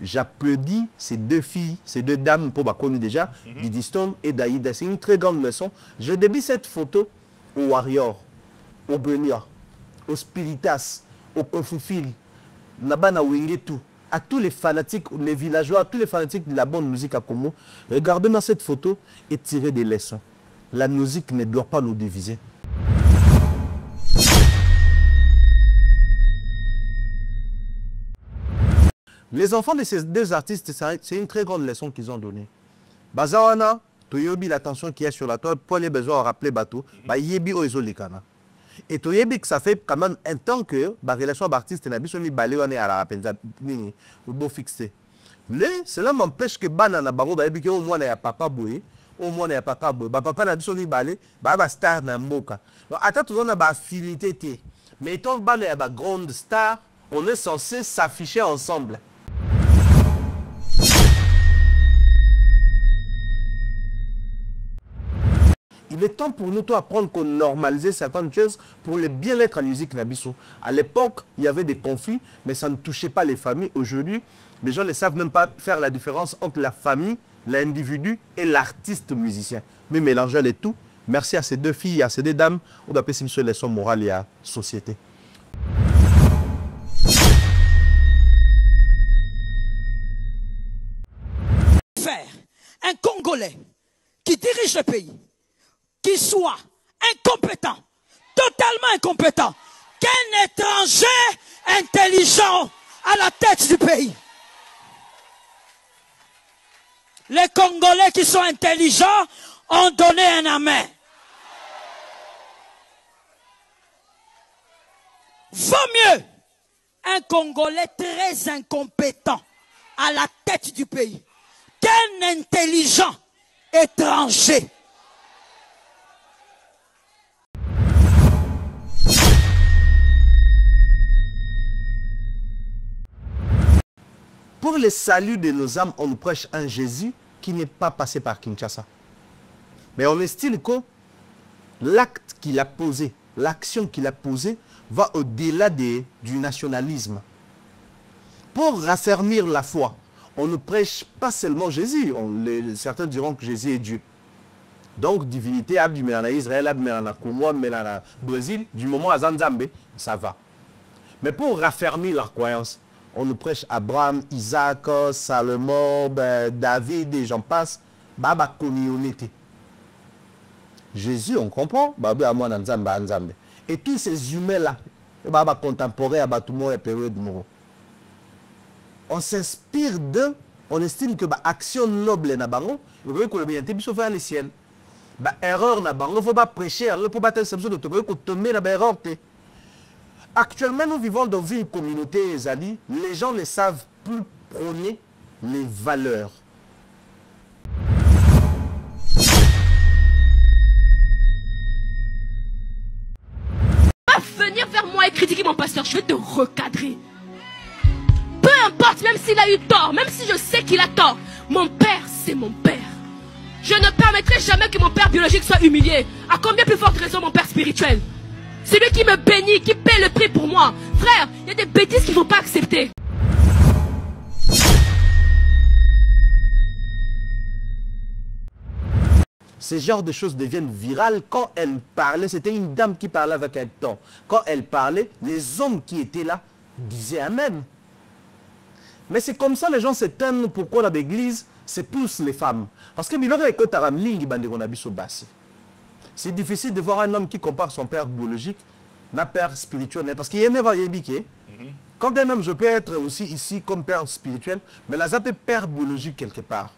j'applaudis ces deux filles, ces deux dames, pour Bakomi déjà, Didi Stone et Daïda. C'est une très grande leçon. Je dédie cette photo aux Warriors, aux Benia, aux Spiritas, aux Konfufil, Nabana Wingetu, à tous les fanatiques, les villageois, à tous les fanatiques de la bonne musique à Congo. Regardez dans cette photo et tirez des leçons. La musique ne doit pas nous diviser. Les enfants de ces deux artistes, c'est une très grande leçon qu'ils ont donnée. Bazawana, Toyobi, l'attention qu'il y a sur la toile, pour les besoins de rappeler bateau, Yebi Oezolikana. Et Toyobi, ça fait quand même un temps que la relation d'artiste n'a pas balé à la peine de fixer. Mais cela m'empêche que Banana Baro, au moins, il n'y a pas boué, au moins, il n'y a pas boué. Papa n'a pas balé, il star dans Moka. Attends, tout le monde a affinité. Mais étant donné qu'il y a une grande star, on est censé s'afficher ensemble. Il est temps pour nous d'apprendre qu'on normalisait certaines choses pour le bien-être en musique Nabiso. À l'époque, il y avait des conflits, mais ça ne touchait pas les familles. Aujourd'hui, les gens ne savent même pas faire la différence entre la famille, l'individu et l'artiste musicien. Mais mélanger les tout. Merci à ces deux filles, à ces deux dames. On doit passer sur les leçons morales et à la société. Faire un Congolais qui dirige le pays, qui soit incompétent, totalement incompétent, qu'un étranger intelligent à la tête du pays. Les Congolais qui sont intelligents ont donné un amen. Vaut mieux un Congolais très incompétent à la tête du pays qu'un intelligent étranger. Pour le salut de nos âmes, on nous prêche un Jésus qui n'est pas passé par Kinshasa. Mais on estime que l'acte qu'il a posé, l'action qu'il a posée, va au-delà du nationalisme. Pour raffermir la foi, on ne prêche pas seulement Jésus. Certains diront que Jésus est Dieu. Donc, divinité, Abdi Melana Israël, Abdi Melana Congo, Melana Brésil, du moment à Zanzambe, ça va. Mais pour raffermir leur croyance, on nous prêche Abraham, Isaac, Salomon, David et j'en passe. Baba Konionete. Jésus, on comprend. Baba Amon Nzambe Nzambe. Et tous ces humains-là, Baba contemporain à Batoumo et période Moro. On s'inspire d'eux, on estime que l'action noble n'a pas vous voyez que le bien est sauvé le ciel. Erreur n'a pas, il ne faut pas prêcher, il ne faut pas être comme ça, il faut tomber dans l'erreur. Actuellement, nous vivons dans une communauté, Zali, les gens ne savent plus prôner les valeurs. Va venir vers moi et critiquer mon pasteur, je vais te recadrer. Peu importe, même s'il a eu tort, même si je sais qu'il a tort, mon père, c'est mon père. Je ne permettrai jamais que mon père biologique soit humilié. À combien plus forte raison mon père spirituel? C'est lui qui me bénit, qui paie le prix pour moi. Frère, il y a des bêtises qu'il ne faut pas accepter. Ce genre de choses deviennent virales. Quand elle parlait, c'était une dame qui parlait avec un ton. Quand elle parlait, les hommes qui étaient là disaient Amen. Mais c'est comme ça les gens s'éteignent. Pourquoi dans l'église, c'est plus les femmes. Parce que c'est difficile de voir un homme qui compare son père biologique à père spirituel. Parce qu'il y a un quand un homme, je peux être aussi ici comme père spirituel, mais là, ça peut être père biologique quelque part.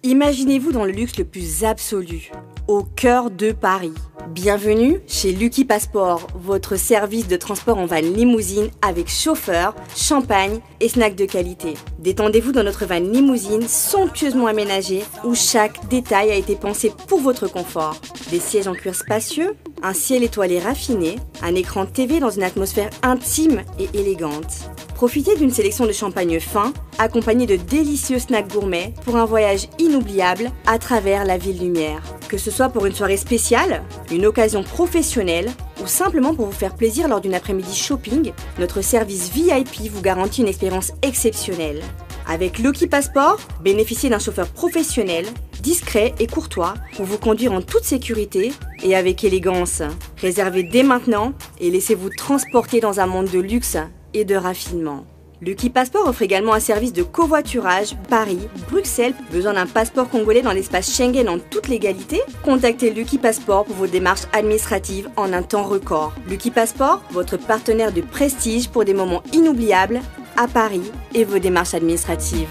Imaginez-vous dans le luxe le plus absolu, au cœur de Paris. Bienvenue chez Lucky Passport, votre service de transport en van limousine avec chauffeur, champagne et snacks de qualité. Détendez-vous dans notre van limousine somptueusement aménagée où chaque détail a été pensé pour votre confort. Des sièges en cuir spacieux, un ciel étoilé raffiné, un écran TV dans une atmosphère intime et élégante. Profitez d'une sélection de champagne fin, accompagné de délicieux snacks gourmets pour un voyage inoubliable à travers la ville lumière. Que ce soit pour une soirée spéciale, une occasion professionnelle ou simplement pour vous faire plaisir lors d'une après-midi shopping, notre service VIP vous garantit une expérience exceptionnelle. Avec Lucky Passport, bénéficiez d'un chauffeur professionnel, discret et courtois pour vous conduire en toute sécurité et avec élégance. Réservez dès maintenant et laissez-vous transporter dans un monde de luxe et de raffinement. Lucky Passport offre également un service de covoiturage Paris, Bruxelles. Besoin d'un passeport congolais dans l'espace Schengen en toute légalité? Contactez Lucky Passport pour vos démarches administratives en un temps record. Lucky Passport, votre partenaire de prestige pour des moments inoubliables à Paris et vos démarches administratives.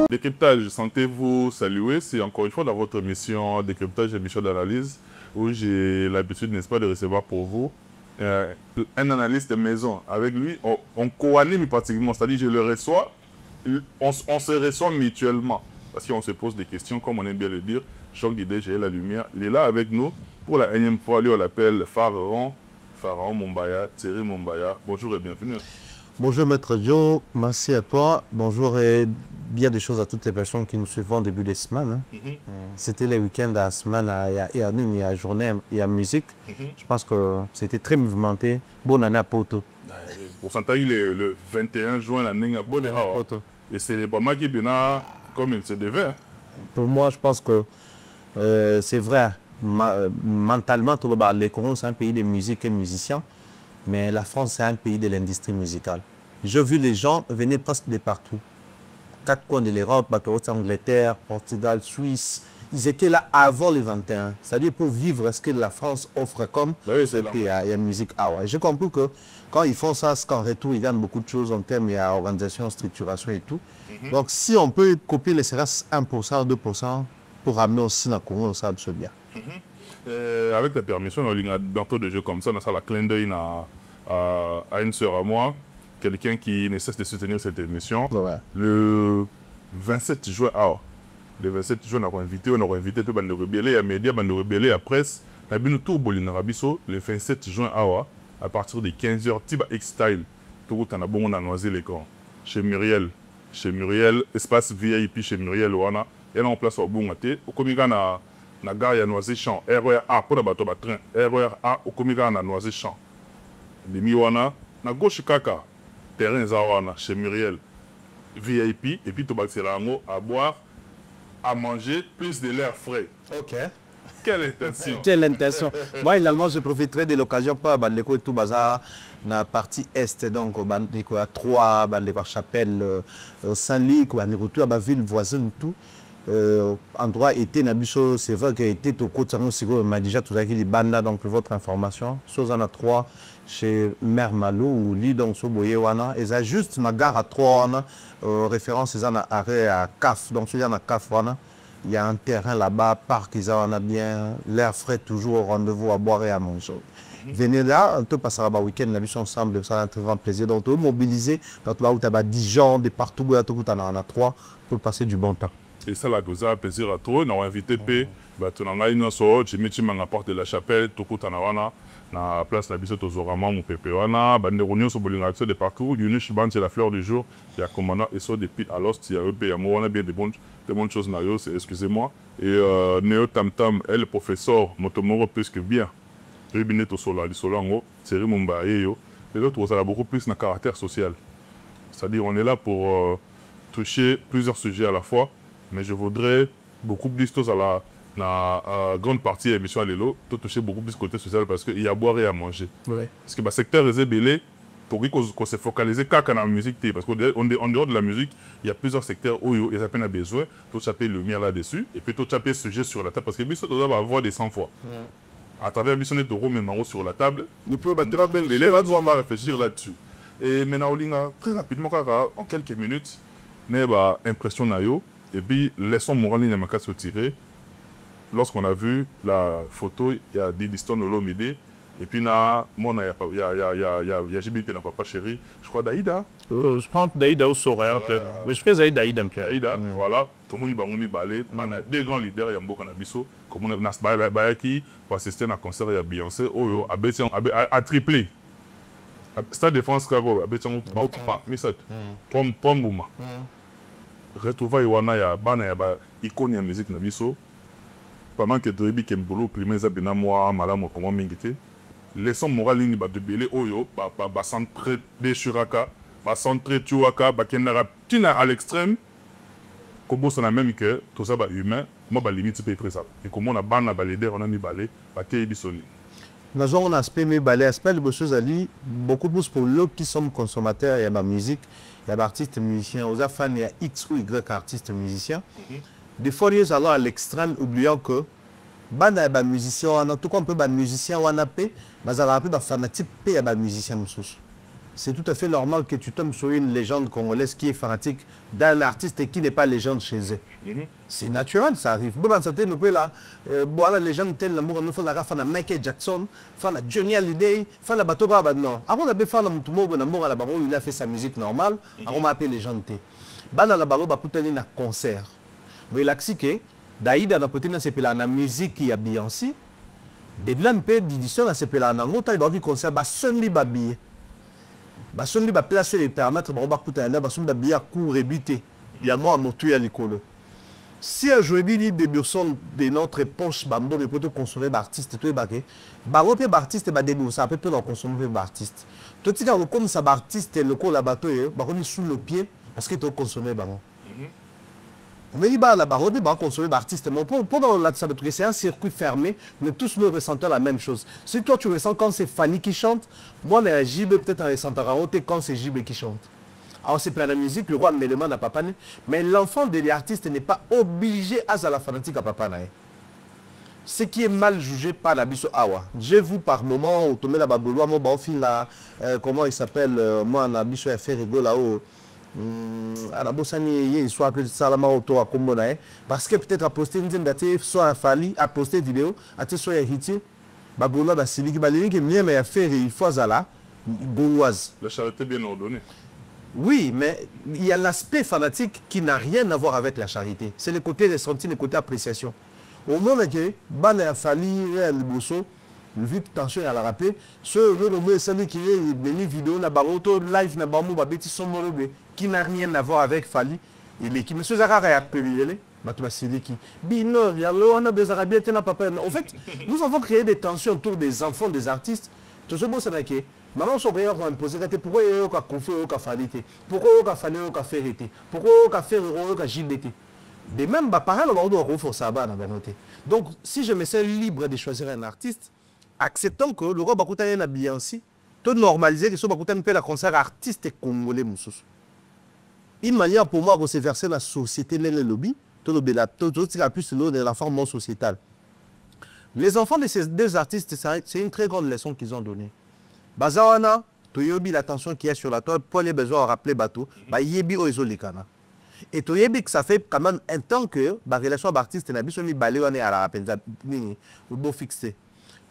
Décryptage, sentez-vous saluer. C'est encore une fois dans votre émission Décryptage, émission d'analyse, où j'ai l'habitude, n'est-ce pas, de recevoir pour vous un analyste de maison. Avec lui, on co-anime pratiquement, c'est-à-dire je le reçois, on se reçoit mutuellement, parce qu'on se pose des questions, comme on aime bien le dire. Choc d'idées, j'ai la lumière. Il est là avec nous pour la énième fois. Lui, on l'appelle Pharaon Mumbaya, Thierry Mumbaya. Bonjour et bienvenue. Bonjour Maître Joe, merci à toi. Bonjour et bien des choses à toutes les personnes qui nous suivent en début de semaine. C'était les week-ends à la semaine, il y a une, il y a journée, il y a musique. Je pense que c'était très mouvementé. Bonne année à Poto. Pour s'entendre, le 21 juin, l'année à bonne année. Et c'est pas mal qui vient comme il se devait. Pour moi, je pense que c'est vrai. Mentalement, le Congo, c'est un pays de musique et de musiciens. Mais la France, c'est un pays de l'industrie musicale. J'ai vu les gens venir presque de partout. 4 coins de l'Europe, Angleterre, Portugal, Suisse. Ils étaient là avant le 21. C'est-à-dire pour vivre ce que la France offre comme. Oui, il y a une musique. Ah ouais. J'ai compris que quand ils font ça, c'est qu'en retour, ils gagnent beaucoup de choses en termes d'organisation, structuration et tout. Donc si on peut copier les CRS 1%, 2% pour ramener aussi dans le Congo, ça c'est bien. Avec ta permission, on a bientôt de jeux comme ça, on a la clin d'œil à une sœur à moi, quelqu'un qui ne cesse de soutenir cette émission. Ouais. Le 27 juin, le 27 juin, on a invité tout le bande de rebelles, les médias, bande de rebelles, la presse, on a bien tout le 27 juin, à partir de 15h, Tiba X-Style, tout le monde on a noisé les camps. Chez Muriel, espace VIP chez Muriel, on a en place au bon matin, au comica na gare ya noisé champ RER A pour le bateau train RER A au comica na noisé champ de miwana na gauche kaka terrain zawana chez Muriel VIP et puis to baxelango à boire à manger plus de l'air frais. OK. Quelle intention. Quelle intention. Moi également je profiterai de l'occasion pour bandeko tout bazar na partie est donc bandeko à 3 bandeko chapelle Saint-Louis bandeko tout à ma ville voisine tout. Endroit été Nabiso, c'est vrai qu'il était au côté de m'a déjà tout à les bandes donc votre information. Chose en a 3 chez Mère Malo ou Li donc sur Boyewana. Et ça juste ma gare à 3 référence ils en a arrêt à CAF donc il y en a CAF il y a un terrain là-bas parc ils en a bien l'air frais toujours au rendez-vous à boire et à manger. Venez là, on te passera le week-end, la mission ensemble, ça va être un grand plaisir. Donc, on mobiliser quand tu as 10 gens de partout, tu en as 3 pour passer du bon temps. Et ça, là, ça a plaisir à toi. Nous avons invité P. Tu as une sorte, j'ai mis à la porte de la chapelle, tu as la place de la Bissot aux Orama, mon pépé. On a des réunions sur de partout. Yunus Ban, c'est la fleur du jour. Il y a commandant et ça depuis à l'ost, il y a EP, on a bien des bonnes choses, excusez-moi. Et Néo Tam Tam, elle, le professeur, Motomoro, plus que bien. Ribinet au Sola, du Solango, Thierry Mumbaya. Les autres, ça a beaucoup plus de caractère social. C'est-à-dire, on est là pour toucher plusieurs sujets à la fois. Mais je voudrais beaucoup plus à la grande partie de l'émission à l'élo, toucher beaucoup plus côté social parce qu'il y a à boire et à manger. Ouais. Parce que le secteur est belé, pour qu'on se focalise qu'à la musique. Parce qu'en dehors de la musique, il y a plusieurs secteurs où il y a peine besoin, tout chaper le lumière là-dessus, et puis tout chaper sujet sur la table. Parce que ça doit avoir des 100 fois. à travers Mission de Rome et sur la table, nous pouvons battre bien les lèvres, on va réfléchir là-dessus. Et maintenant, très rapidement, en quelques minutes, nous avons impression et puis laissons Morali Namaka se tirer. Lorsqu'on a vu la photo, il y a Didiston Olomide. Et puis, il y a JB qui n'a pas chéri. Je crois Daïda. Je pense Daïda au Sorel. Mais je fais Daïda. Daïda, voilà. Tout le monde est balé. On a deux grands leaders, il y a beaucoup de comme on a Nasba Bayaki pour assister à un concert de Beyoncé. Oh, a triplé. Stade de France, Kago, a béton, Pom, retrouvailles wana ya bana ya ba icône ya musique na biso pendant que Drebi Kembolo primaire za bina moi malamu comment mingité leçon morale ni ba de belé oyo ba centre de Shuraka ba centre tuaka ba kenara tina à l'extrême comme ça na même que tout ça ba humain moi ba limite peut ça et comment on a bana ba leader on a mis balé ba ke bisoni nous avons un aspect mais balé aspect de choses ali beaucoup plus pour l'eux qui sont consommateurs et ma musique. Il y a des artistes musiciens, aux fans, il y a X ou Y artistes musiciens. Des fois, ils sont à l'extrême, oubliant que les musiciens, en tout cas, on peut les musiciens ou en AP, mais ils ont des fanatiques et des musiciens. C'est tout à fait normal que tu tombes sur une légende congolaise qui est fanatique d'un artiste qui n'est pas légende chez eux. C'est naturel, ça arrive. Bon, ça nous peut là, la légende telle, l'amour, nous faisons la fan de Michael Jackson, fan de Johnny Hallyday, fan de Bato Baba, non. Avant, on avait fan de Moutoumou, l'amour à la barreau, il a fait sa musique normale. Avant, on m'a appelé légende. Bana la barreau, il a un concert. Mais il a dit que Daïda n'a pas été la musique qui a Beyoncé. Des blancs peu d'édition, c'est la nango, il a vu concert, bah, Sunday Babi. Bah, Sunday va placer les paramètres, bah, Sunday bien court et buté. Il y a moi à monter à l'école. Si un joueur dit des personnes de notre poche, bah, on peut consommer l'artiste, tout est baqué. Bah, on peut l'artiste, bah, des ça peut consommer l'artiste. Tout ce qui est comme ça, l'artiste, le coup, la bateau, bah, on est sous le pied parce que tu as consommé, bah, mais il va là-bas, on va consommer l'artiste. Mais pendant la c'est un circuit fermé, mais tous nous ressentons la même chose. Si toi tu ressens quand c'est Fanny qui chante, moi les JB peut-être en ressentira quand c'est JB qui chante. Alors c'est plein de musique, le roi me demande à papa, mais l'enfant de l'artiste n'est pas obligé à la fanatique à papa. Ce qui est mal jugé par la biso awa. J'ai vu par moment, au tomé la babouloua, mon bon fil là, comment il s'appelle, moi la biso a fait rigoler là-haut. À la Bossani, il soit appelé Salama Auto à Komona, parce que peut-être à poster une dizaine d'années, soit à Fali, à poster vidéo, à te soit héritier, Baboula, Basili, qui balini, qui mieux, mais à faire une fois à la gauloise. La charité bien ordonnée. Oui, mais il y a l'aspect fanatique qui n'a rien à voir avec la charité. C'est le côté ressenti, le côté appréciation. Au moment que Bana a Fali, le Bosso, le vite tension à la rappeler, ce le samedi qui est venu vidéo, na baroto live na bamou babeti son morobé qui n'a rien à voir avec Fali et les qui monsieur Zara a appelé Matuma Siliki Binor ya le on a des arabiens tena papa. En fait, nous avons créé des tensions autour des enfants des artistes. Tout ce beau c'est là que maman son père va me poser pourquoi il y a confier au qualité, pourquoi il y a fallu au ferité, pourquoi il y a fait au JBT. De même bah pareil on va renforcer ça bas dans la note. Donc si je me sens libre de choisir un artiste, acceptons que le roi Bakuta est habillé ainsi, tout normaliser que ce Bakuta peut la concert artiste congolais moussous. Une manière pour moi de se verser la société, les lobbies, tout ce qui a pu se donner de la forme sociétale. Les enfants de ces deux artistes, c'est une très grande leçon qu'ils ont donnée. Bazawana, Toyobi, l'attention qu'il y a sur la toile, pour les besoins à rappeler bateau, Yebi Oizolikana. Et Toyobi, que ça fait quand même un temps que la relation d'artiste et Nabisomi Baléone à la peine, beau fixé.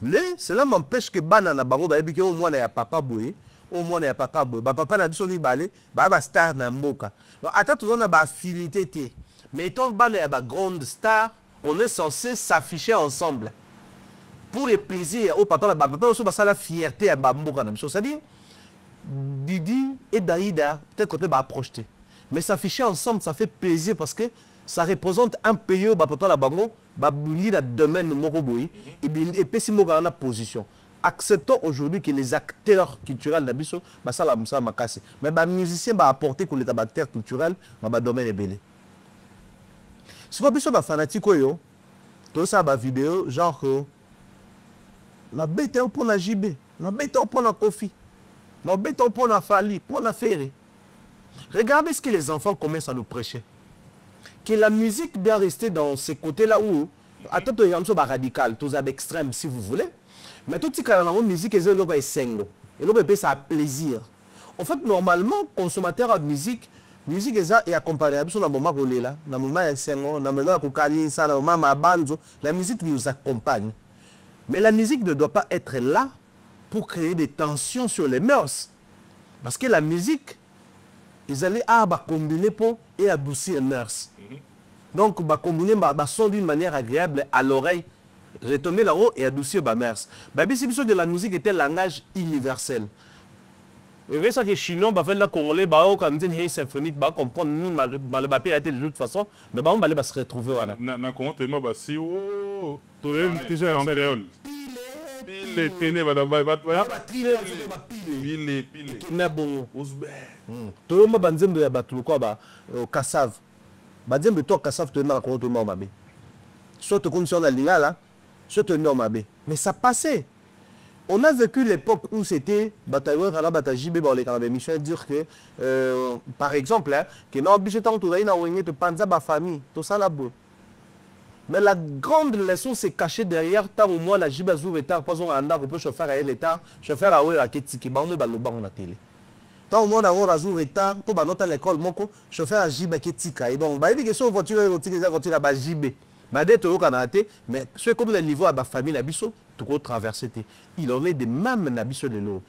Mais cela m'empêche que banana bango ba ebiki au moins na papa boye au moins na papa boye ba papa na biso ni balé ba star na mboka. Donc attends tout on a ba affinité té. Mais étant banana ba grande star, on est censé s'afficher ensemble. Pour le plaisir au papa ba papa aussi ba ça la fierté à ba mboka na biso. C'est-à-dire Didi et Daïda peut-être qu'on peut ba projeter. Mais s'afficher ensemble ça fait plaisir parce que ça représente un pays où la bango la domaine moroboui et puis si mo na position. Acceptons aujourd'hui que les acteurs culturels d'abisso ça la musa makasi mais les musiciens va apporter que les acteurs culturels dans domaine est belé. Si vous êtes fanatique yo tout ça ba vidéo genre la bête pour la JB, la bête pour la Kofi, la bête pour la Fali, pour la Ferré. Regardez ce que les enfants commencent à nous prêcher. Que la musique bien rester dans ces côtés-là où, attends, il y a un radical, tous avec extrême si vous voulez, Mais tout ce qui est dans la musique, c'est un single. Et l'autre, ça a plaisir. En fait, normalement, consommateur de musique est accompagné à un moment où là, dans le moment la musique nous accompagne. Mais la musique ne doit pas être là pour créer des tensions sur les mœurs. Parce que la musique, ils allaient combiner pour et adoucir les mœurs. Donc, combiner le son d'une manière agréable à l'oreille, retomber là-haut et adoucir les mœurs. C'est de la musique était un langage universel. Et ça que les Chinois, les Congolais, quand ils disent symphonique, ils comprennent nous, le papier a été de toute façon, mais on va se retrouver. Na comment tu m'as si oh, tu es déjà en créole. Pile, tenez, madame, pile. Na bon, tout le monde banzem de battu quoi au Kassav. Banzem to Kassav te na ko to mabe. Soit te condition la linga là, soit te mabe. Mais ça passait. On a vécu l'époque où c'était bataillon à la bataille bon les canadiens Michel dire que par exemple hein, que non obligé tant tout na wengé te panza ba famille, tout ça là beau. Mais la grande leçon c'est caché derrière tant au moins la jibazou état pas on anda on peut chauffeur à l'état, chauffeur à ouais à ketiki ba on ba le banc na télé. Tant au moins on razou état pour ba nota l'école moko chauffeur à jiba ketika et donc ba dit que sur voiture voiture ba jibé. Mais c'est comme le niveau à ma famille, tout traversé. Il en est de même nabiso de l'eau.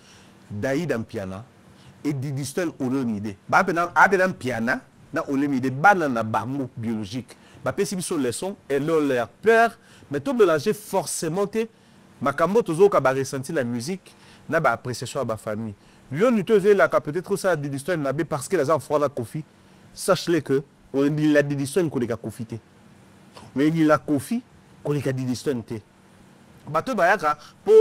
Daïd en piana et Didistel Olomide. Abedam piana, na Olomide, banana bamou biologique. Ma pessimisation leçon, et leur peur, mais tout mélanger forcément, ma cambo toujours qu'a ressenti la musique, n'a pas appréciation à ma famille. Lui, on utilise la peut-être ça Didistel nabé parce que les enfants la confient. Sachez que on dit la Didistel qu'on a confité. Mais il a confié qu'on est dit distinté. Bateau bayaka pour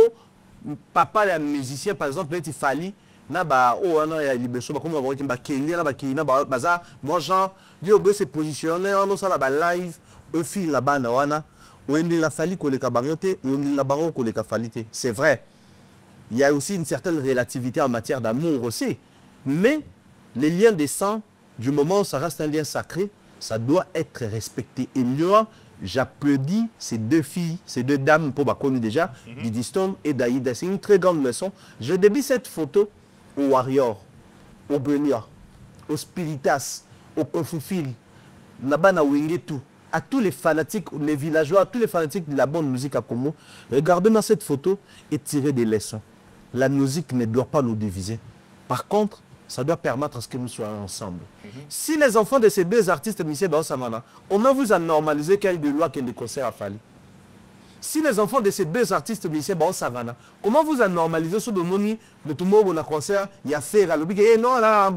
papa les musiciens par exemple il fallait na ba oh ana ya libeso comme on va dire ba kenya na ba kenya ba baza moi Jean Dieu veut se positionner on ça la ba live un fil là-bas na wana on il a fallu qu'on les cabarioté on il a baron qu'on les qualité c'est vrai. Il y a aussi une certaine relativité en matière d'amour aussi. Mais les liens des sang du moment où ça reste un lien sacré, ça doit être respecté. Et moi, j'applaudis ces deux filles, ces deux dames, pour ma connue déjà, Didi Stone et Daïda. C'est une très grande leçon. Je débute cette photo au Warrior, au Benia, au Spiritas, au Kofufil, là-bas na Wingetu, à tous les fanatiques, les villageois, à tous les fanatiques de la bonne musique à Congo. Regardez-moi cette photo et tirez des leçons. La musique ne doit pas nous diviser. Par contre, ça doit permettre à ce que nous soyons ensemble. Si les enfants de ces deux artistes, Michel Baosamana, on a vous a normalisé qu'il y a de loi qui est de concert à Fali. Si les enfants de ces deux artistes, Michel Baosamana, comment vous a normalisé ce de tout le monde a concert, il y a fait à l'objet, et non, là,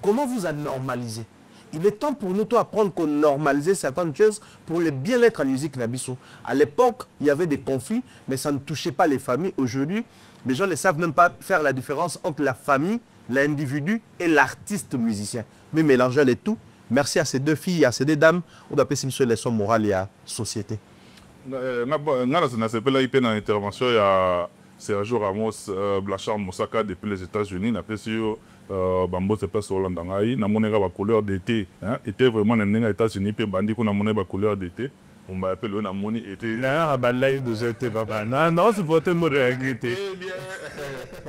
comment vous a normalisé? Il est temps pour nous de apprendre qu'on normalisait certaines choses pour le bien-être à la musique Nabiso. À l'époque, il y avait des conflits, mais ça ne touchait pas les familles. Aujourd'hui, les gens ne savent même pas faire la différence entre la famille, l'individu et l'artiste musicien. Mais mélanger les tout. Merci à ces deux filles, à ces deux dames. On doit passer sur les leçons morales et à la société. Dans l'intervention, il y a Sergio Ramos, Blachard Moussaka depuis les États-Unis. Bambo c'est pas sur l'Andangaï. N'a monnaie la couleur d'été. Était vraiment dans les États-Unis. Puis bandi qu'on a monnaie la couleur d'été. On m'a appelé on a monnaie été. Là, balai de jeter papa. Non, non, c'est pour te réalité.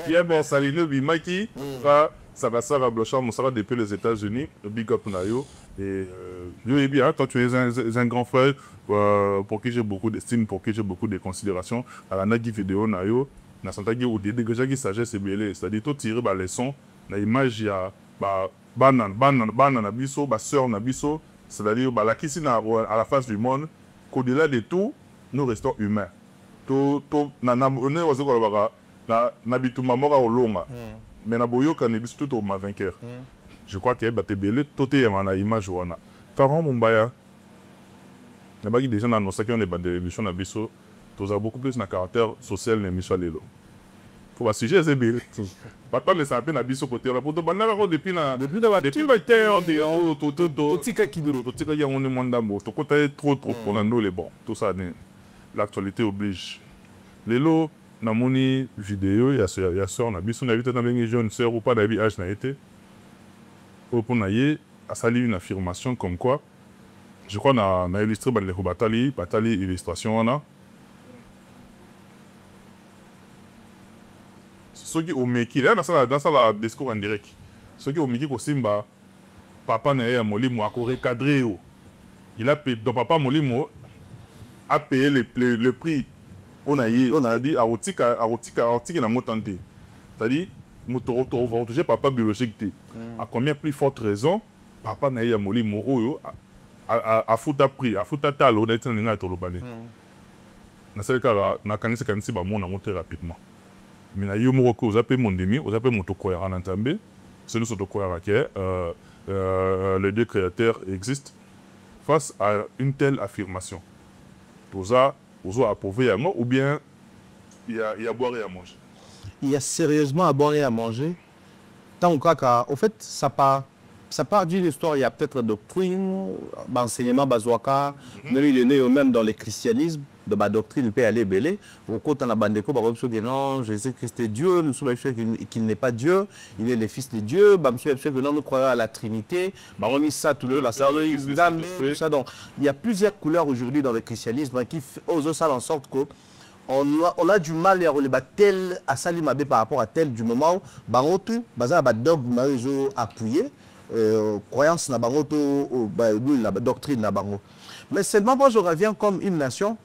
Bien bon, Salino Bimaki. Ça va ça à Blachard Moussaka depuis les États-Unis. Big up Nayo. Et je bien, toi tu es un grand frère pour qui j'ai beaucoup d'estime, pour qui j'ai beaucoup de considération. À la nagi vidéo Nayo, na santagi ou des dégâts qui sagesse et belé. C'est-à-dire tout tirer par les sons. La image il y a banan nabiso, sœur nabiso, c'est-à-dire la qui à la face du monde, qu'au-delà de tout, nous restons humains. Tout nana on est aussi quoi la nabitu mamora au longa. Mais naboyo quand nabiso tout au ma vainqueur. Je crois qu'il y a des belé tout est en image wana. Pharaon Mumbaya. Na bagi déjà dans nos sacs on est bande émission nabiso, tous a beaucoup plus na caractère social l'émission lelo. Pour le sujet, c'est bien. Pas de ça, à biso côté là pour te banner depuis la terre tout qui y a on est monde d'amour tout côté trop pour nous les bons tout ça l'actualité oblige les lots na moni vidéo il y a sœur na biso na vite dans les jeunes sœur ou pas d'avis âge na été pour naïe a sali une affirmation comme quoi je crois na illustré les batali illustration on a ceux qui ont méki, là, dans ça, discours en direct, ceux qui ont méki, Simba, papa n'a Molimo a recadré. Il a payé, donc papa Molimo a payé le prix. On a dit, à Otika, n'a pas tenté. C'est-à-dire, nous va toucher papa biologique. À combien plus forte raison, papa n'a Molimo a foutu prix, a foutu talo, on a été en Tolobane. Dans ce cas-là, on a canné très rapidement. Mais il y a eu mon appelé mon demi, on appelle mon tokoya en entambé. C'est nous ce tokoya qui est, les deux créateurs existent face à une telle affirmation. Tout ça, vous avez approuvé à moi ou bien il y a à boire et à manger. Il y a sérieusement à boire et à manger. Tant qu'au fait, ça part d'une histoire, il y a peut-être doctrine, enseignement bazouaka, mais il est né même dans le christianisme, de ma doctrine, il peut aller belé. Au côté de la bande de non, Jésus-Christ est Dieu, nous sommes qu'il n'est pas Dieu, il est le Fils de Dieu, nous croyons à la Trinité, ça, tout le ça. Donc, il y a plusieurs couleurs aujourd'hui dans le christianisme qui osent ça en sorte que on a du mal à relever tel à Salimabé par rapport à tel du moment où Barotu, Bazar Badog, appuyé. Croyance na bango la doctrine na bango. Mais seulement moi je reviens comme une nation.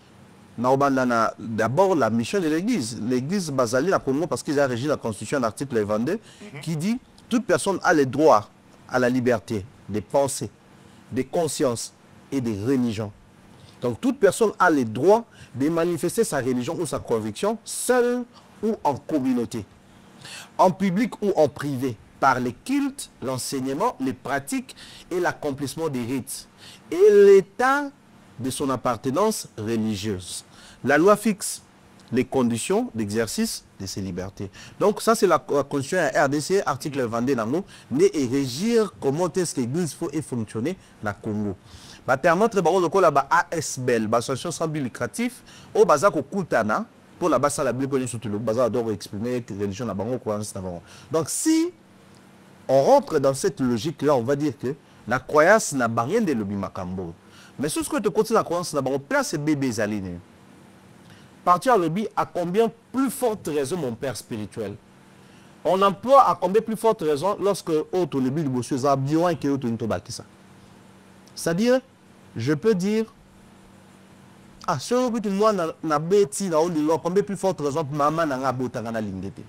D'abord la mission de l'Église. L'Église basale la promo parce qu'ils ont régi la Constitution l'article 22 qui dit toute personne a le droit à la liberté de pensée, de conscience et de religion. Donc toute personne a le droit de manifester sa religion ou sa conviction seule ou en communauté, en public ou en privé, par les cultes, l'enseignement, les pratiques et l'accomplissement des rites et l'état de son appartenance religieuse. La loi fixe les conditions d'exercice de ces libertés. Donc ça c'est la Constitution RDC, article 22 dans nous, et régir comment est-ce que l'Église faut fonctionner dans le Congo. Va permettre de ASBL, l'association sans but lucratif, au bazar au Koutana, pour la base à la Bible, surtout le bazar d'or exprimer religion na bango, croyance na bango. Donc si on rentre dans cette logique-là, on va dire que la croyance n'a rien de l'obi makambo. Mais ce que tu continues la croyance n'a pas place bébé zaline. Partir à l'obi à combien plus forte raison mon père spirituel. On emploie à combien plus forte raison lorsque autre le but de monsieur Zabion et que autre ne pas ça. C'est-à-dire, je peux dire ah si on veut moi na beti na on dit combien plus forte raison maman n'a pas na lingete.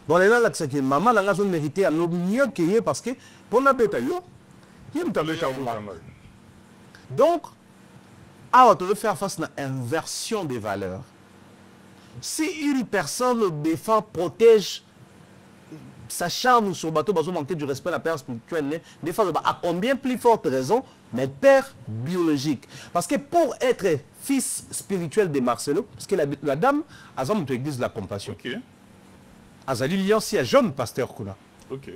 Dans les là que maman n'a pas mérité à nous mieux que parce que pour la bête donc on doit faire face à une inversion des valeurs. Si une personne défend, protège sa charme sur le bateau, parce manquer du respect à la père spirituelle, des fois, à combien plus forte raison, mais père biologique. Parce que pour être fils spirituel de Marcelo, parce que la dame, a une église de la compassion. Ok. Azali Lyon, si un jeune pasteur Kula. Ok.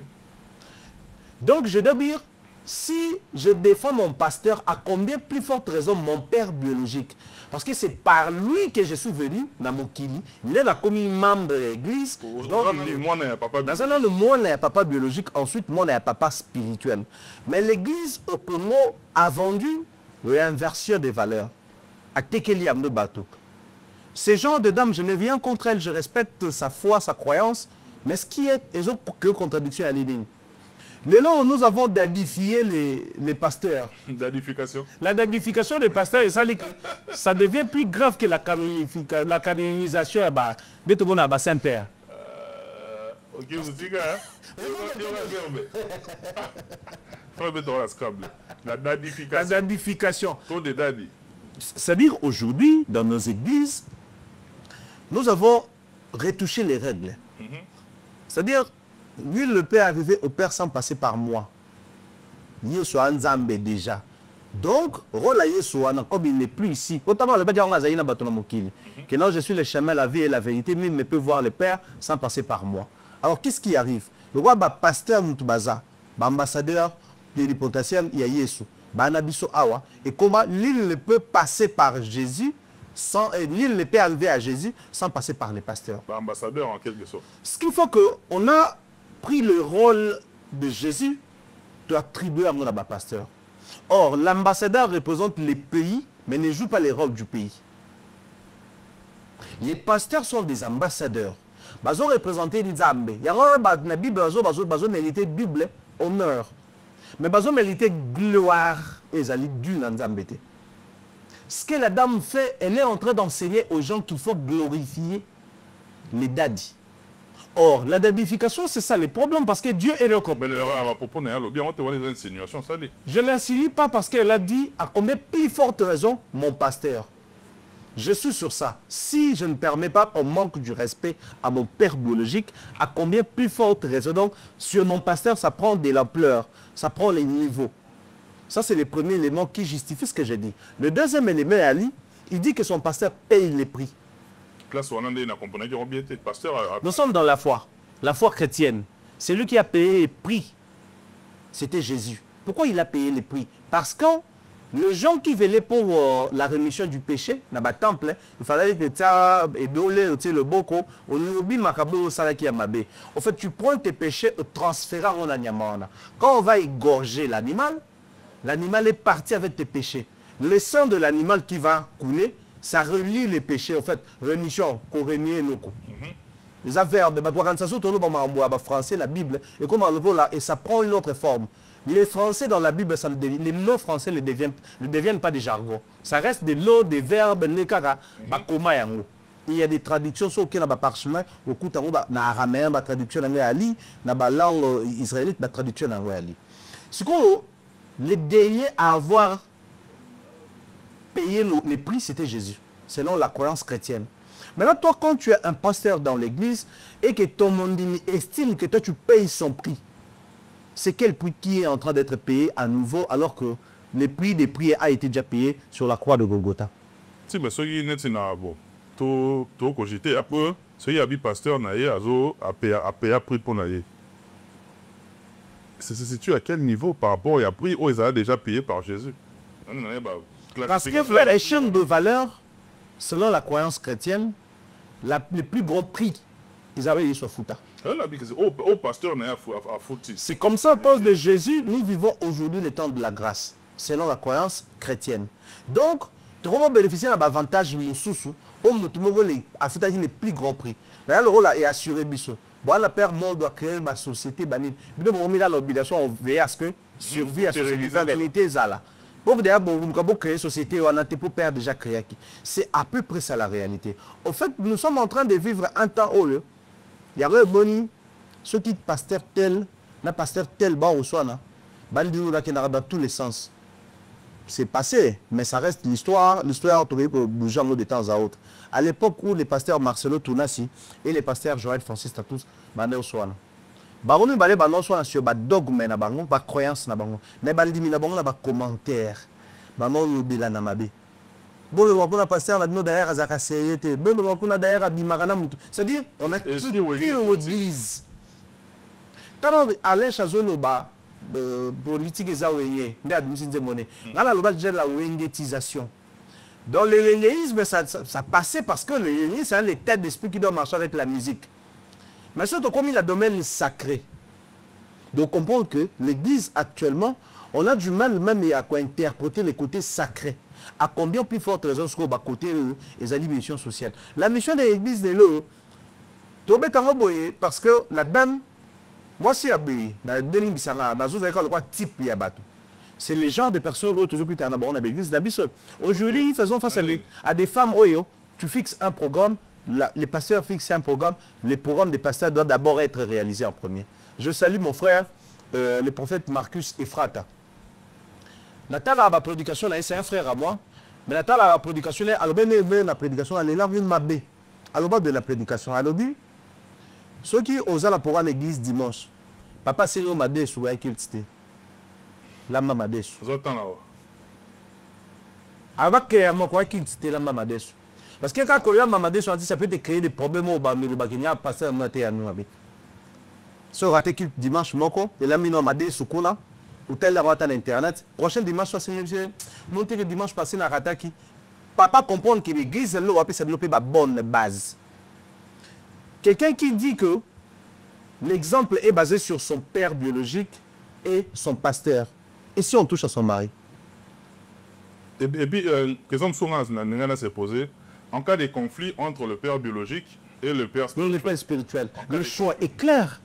Donc je dois dire, si je défends mon pasteur, à combien plus forte raison mon père biologique? Parce que c'est par lui que je suis venu dans mon kili. Il est comme membre de l'église. Donc, moi, n'a papa biologique. Dans un an, le moi n'a papa biologique. Ensuite, moi n'a papa spirituel. Mais l'église, au mot, a vendu l'inversion des valeurs. À Tekeli Amdo Bato. Ces gens de dames, je ne viens contre elles. Je respecte sa foi, sa croyance. Mais ce qui est, ils ont que contradiction à l'idée. Maintenant, nous avons dadifié les pasteurs. Dadification. La dadification des pasteurs, ça devient plus grave que la canonisation de Saint-Père. Ok, vous dites, la dadification. La dadification. C'est-à-dire, aujourd'hui, dans nos églises, nous avons retouché les règles. C'est-à-dire, lui, le Père est arrivé au Père sans passer par moi. Il est un Nzambe déjà. Donc, comme il n'est plus ici, notamment le Père que non, je suis le chemin, la vie et la vérité, mais il ne peut voir le Père sans passer par moi. Alors, qu'est-ce qui arrive? Le roi, pasteur Moutubaza, ambassadeur plénipotentiaire, il y a Yesu, Banabiso Awa, et comment l'île ne peut passer par Jésus, l'île ne peut arriver à Jésus sans passer par les pasteurs. Ambassadeur en quelque sorte. Ce qu'il faut qu'on a pris le rôle de Jésus d'attribuer à mon pasteur. Or, l'ambassadeur représente les pays, mais ne joue pas les rôles du pays. Les pasteurs sont des ambassadeurs. Bazo représenter Nzambe. Il y a la Bible, bazo mériter Bible, honneur. Mais bazo mériter gloire et zali du Nzambe. Ce que la dame fait, elle est en train d'enseigner aux gens qu'il faut glorifier les dadis. Or, la dadification, c'est ça le problème, parce que Dieu est le corps. Mais à propos, on te voit les insinuations, ça dit. Je ne l'insinue pas parce qu'elle a dit, à combien plus forte raison, mon pasteur. Je suis sur ça. Si je ne permets pas, on manque du respect à mon père biologique, à combien plus forte raison. Donc, sur mon pasteur, ça prend de l'ampleur, ça prend les niveaux. Ça, c'est le premier élément qui justifie ce que j'ai dit. Le deuxième élément, Ali, il dit que son pasteur paye les prix. Nous sommes dans la foi chrétienne. C'est lui qui a payé les prix. C'était Jésus. Pourquoi il a payé les prix? Parce que les gens qui venaient pour la rémission du péché, dans le temple, il fallait que tu aies le boko, en fait, tu prends tes péchés et transfères en animal. Quand on va égorger l'animal, l'animal est parti avec tes péchés. Le sang de l'animal qui va couler, ça relie les péchés, en fait, rémission, korénier, noko. Les affaires de français, la Bible, et comme et ça prend une autre forme. Les Français dans la Bible, les mots français ne deviennent pas des jargons. Ça reste des lots, des verbes, il y a des traductions sur lesquelles on a parchemin, au coup na araméen, la traduction en ali, na langue israélite, la traduction en ali. Ce qu'on les derniers à avoir payé les prix, c'était Jésus, selon la croyance chrétienne. Maintenant, toi, quand tu es un pasteur dans l'église et que ton monde estime que toi, tu payes son prix, c'est quel prix qui est en train d'être payé à nouveau alors que le prix des prix a été déjà payé sur la croix de Golgotha? Si, mais ceux qui sont tout cogité, après, ceux qui habitent pasteur, a payé prix pour naïe. Ça se situe à quel niveau par rapport au prix où ils ont déjà payé par Jésus? Parce que les chaînes de valeur, selon la croyance chrétienne, le plus gros prix, ils avaient eu sur Fouta. C'est comme ça, à cause de Jésus, nous vivons aujourd'hui le temps de la grâce, selon la croyance chrétienne. Donc, tu vas bénéficier d'un avantage, le plus gros prix. Là, le rôle est assuré. Bon, la père monde doit créer ma société. On a l'obligation de veiller à ce que survie à la société. Pour créer une société, on a pour père déjà créé. C'est à peu près ça la réalité. En fait, nous sommes en train de vivre un temps où il y a un ceux qui pasteur tel, na pasteur tel, au soir, dans tous les sens. C'est passé, mais ça reste l'histoire. L'histoire bouge de temps à autre. À l'époque où les pasteurs Marcelo Tounassi et les pasteurs Joël Francis Tatous, au soir. Baronou balé banon soit sur ba dogme na bango ba croyance na bango na balimi na bango na ba commentaire banon lobela na mabe bon le wapona pasteur na derrière azaka seriété bon le wapona derrière abimara na mutu c'est-à-dire on a tout l'église quand Alain Chazolo ba politique ezawenye nda admisinze monnaie ngala loba déjà la wengetisation. Dans le lénéisme ça passait parce que le lénéisme c'est un état d'esprit qui doit marcher avec la musique. Mais surtout comme il a un domaine sacré. Donc comprendre que l'église actuellement, on a du mal même à interpréter les côtés sacrés. À combien plus forte raison sur le côté des missions sociales. La mission de l'église est là. Parce que la dame, moi si c'est les genres de personnes qui toujours plus tard dans l'église. Aujourd'hui, faisons face à des femmes. Tu fixes un programme. Les pasteurs fixent un programme. Les programmes des pasteurs doivent d'abord être réalisés en premier. Je salue mon frère, le prophète Marcus Ephrata. Nathan a la prédication, c'est un frère à moi. Mais Nathan a la prédication, la prédication, elle est là, à l'objet de la prédication. À l'objet, ceux qui osent la pour l'église dimanche, papa c'est m'a dit sur qu'il était. La maman m'a avant que mon quoi qu'il était la maman m'a parce que quand Korea Mamadé soit dit, ça peut te créer des problèmes au Bakinia, passer à nous à nous. Ce raté qu'il dimanche, moko, et là, mino Mamadé, Soukoula, ou tel la rate à l'internet. Prochain dimanche, soit c'est monter le dimanche passé dans Rataki. Papa comprendre que l'église, elle doit développer ma bonne base. Quelqu'un qui dit que l'exemple est basé sur son père biologique et son pasteur. Et si on touche à son mari? Et puis, question de sourance, s'est posée. En cas de conflit entre le père biologique Et le père Selon le père spirituel. Le choix est clair.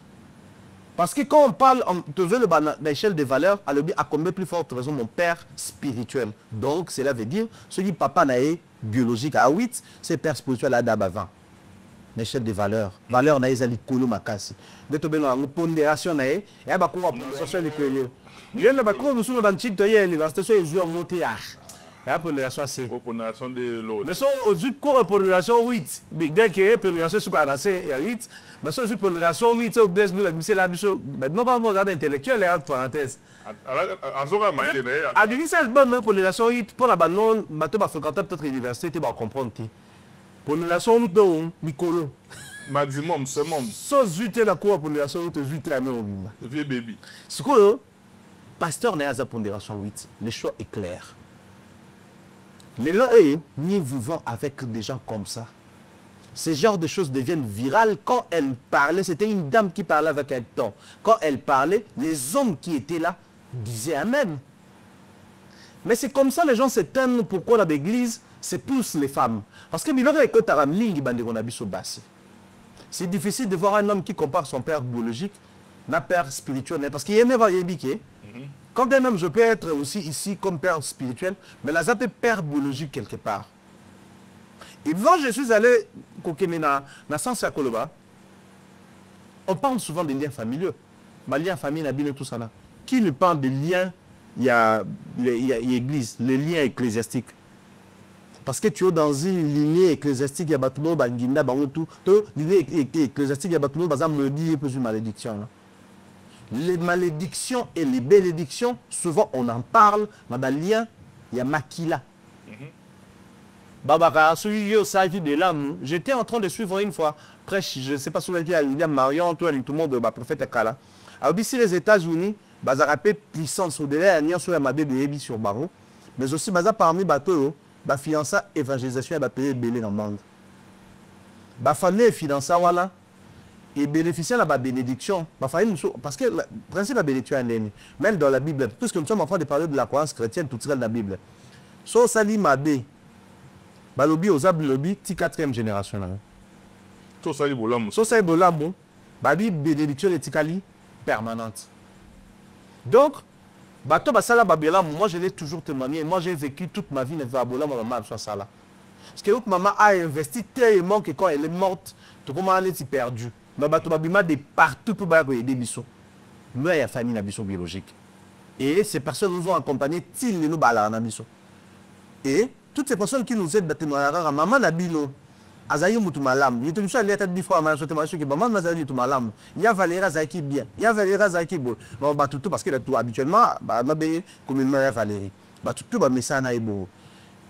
Parce que quand on parle, on te veut l'échelle des valeurs, à combien plus forte raison mon père spirituel. Donc, cela veut dire, ce qui papa n'a biologique à 8, c'est père spirituel à d'ab à 20. L'échelle des valeurs. Valeurs n'a pas kolo makasi. De te bénir en pondération n'a et à bakouwa pondération les périodes. Il y a le bakouwa nous sommes dans le titre de l'université sur les yeux en monté à. La pondération c'est. Pondération de l'autre. Mais sont aux cours pondération 8. Big dès que pondération sur quoi il y a 8. Mais sont pondération 8 au best nous la mission la mission. Maintenant pas regarder intellectuel et entre parenthèses. En soi maïle né. À dire ça bonne pondération 8 pour la banon bateau va fréquenter peut-être l'université tu vas comprendre. Pondération nous don micro. Maximum seulement. So zute la cour pondération te zute la main au bimba. Vieux baby. Ce que pasteur n'a pas pondération 8. Le choix est clair. Mais là, nous vivons avec des gens comme ça. Ce genre de choses deviennent virales. Quand elle parlait, c'était une dame qui parlait avec un ton. Quand elle parlait, les hommes qui étaient là disaient Amen. Mais c'est comme ça les gens s'éteignent. Pourquoi dans l'église, c'est plus les femmes. Parce que c'est difficile de voir un homme qui compare son père biologique à un père spirituel. Parce qu'il aimait voir Yébiké. Quand même, je peux être aussi ici comme père spirituel, mais là, ça peut père biologique quelque part. Et quand je suis allé dans sens à Koloba, on parle souvent des liens familiaux. Les liens familiaux, tout ça là. Qui nous parle des liens, il y a l'église, les liens ecclésiastiques. Parce que tu es dans une lignée ecclésiastique, il y a tout le monde, lignée ecclésiastique, il y a tout le monde, me dit une malédiction. Les malédictions et les bénédictions, souvent on en parle, dans le lien, il y a Makila. J'étais en train de suivre une fois, prêche, je ne sais pas si il y a William Marion, tout le monde, le prophète Kala. Alors, ici, les États-Unis, ils ont rappelé puissance au-delà, il y a sur la sur Baro, mais aussi parmi les bateaux, les fiancés évangélisation, ils ont payé belé dans le monde. Les familles financées, voilà. Et bénéficier de la bénédiction. Parce que le principe de la bénédiction est même dans la Bible, puisque nous sommes en train de parler de la croyance chrétienne, tout ça dans la Bible. So sali mabé, balobi ozab lobi, ti 4e génération. So sali bolam. So sali bolam, babi bénédiction etikali permanente. Donc, bato basala babela, moi je l'ai toujours témoigné, moi j'ai vécu toute ma vie dans la bolam, maman soit ça là. Parce que maman a investi tellement que quand elle est morte, tout comment elle est perdue. Mais de partout pour aider les bisous. Nous, il y a famille na biso biologique. Et ces personnes nous ont accompagnés til nous bala na biso. Et toutes ces personnes qui nous aident dans témoignage, maman na bilo, azayi mutu malam. Il te dit aller tête fois maman témoignage que maman na zayi mutu malam. Il y a Valéra Zaki bien. Il y a Valéra Zaki bon. Bon bah tout parce que tout habituellement bah na be comme une mère Valérie. Bah tout bah mais ça na ebo.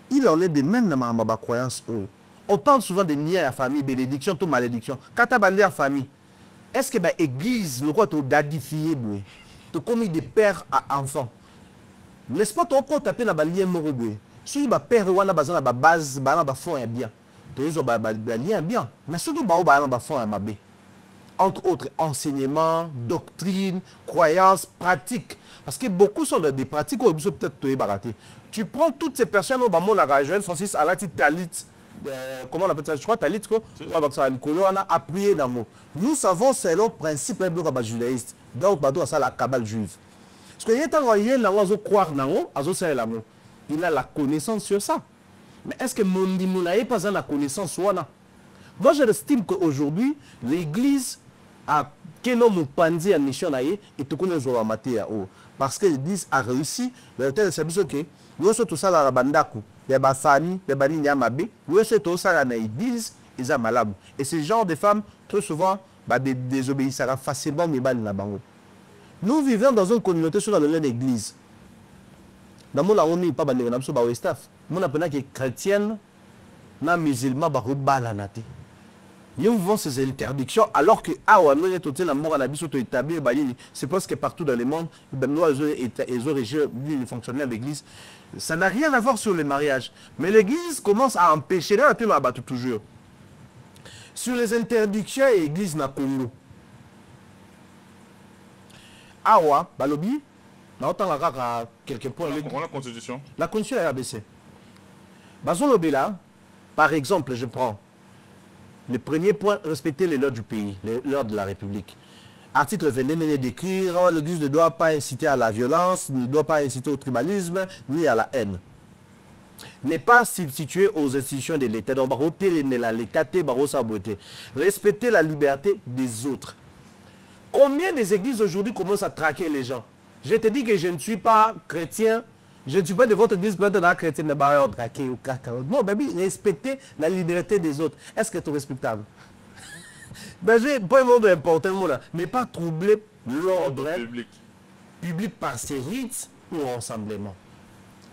Il en est de même dans ma croyance. On parle souvent de liens à la famille, bénédiction, tout malédiction. Quand tu as bandé en famille, est-ce que l'église, le quoi tu as dadifié, tu as commis des pères à enfants? N'est-ce pas ton compte taper dans le lien mort? Si le père ou la base, la base, la fond est bien. Tu as un lien bien. Mais surtout, la fond est bien. Entre autres, enseignements, doctrines, croyances, pratiques. Parce que beaucoup sont des pratiques où peut-être baraté. Tu prends toutes ces personnes, on a Joël Francis à la petite Talit. Comment on appelle ça? Je crois Talit, on a appuyé dans le mot. Nous savons, c'est le principe de judaïste. Donc, c'est la cabale juive. Parce que il a la connaissance sur ça. Mais est-ce que mon n'a pas la connaissance sur ça? Moi, j'estime qu'aujourd'hui, l'église a quel homme pandi en mission et tout connaît sur matière. Parce que l'église a réussi. C'est ce que nous sommes tous à la bandaku. Les familles, les banines yamabe. Nous sommes tous à la église. Ils sont malades. Et ce genre de femmes, très souvent, désobéissent facilement. Nous vivons dans une communauté sur l'église. Dans mon on n'est pas bandé, on a besoin de staff. Mon appelle que chrétienne, na musulman, balanate. Nous vivons ces interdictions alors que c'est parce que partout dans le monde, ils ont régi les fonctionnaires de l'église. Ça n'a rien à voir sur le mariage. Mais l'église commence à empêcher, là, tu m'as battu toujours. Sur les interdictions, l'église n'a pas eu. Awa, balobi, quelque point. La constitution. La constitution est abaissée. Bazon Lobela, par exemple, je prends. Le premier point, respecter les lois du pays, les lois de la République. Article 22 venait d'écrire, l'Église ne doit pas inciter à la violence, ne doit pas inciter au tribalisme, ni à la haine. N'est pas substitué aux institutions de l'État. Donc, respecter la liberté des autres. Combien des églises aujourd'hui commencent à traquer les gens? Je te dis que je ne suis pas chrétien, je ne suis pas de votre église, peut-être chrétien, non, baby, respecter la liberté des autres. Est-ce que c'est respectable? Ben, j'ai pas un mot important, mais pas troubler l'ordre public par ses rites ou rassemblements.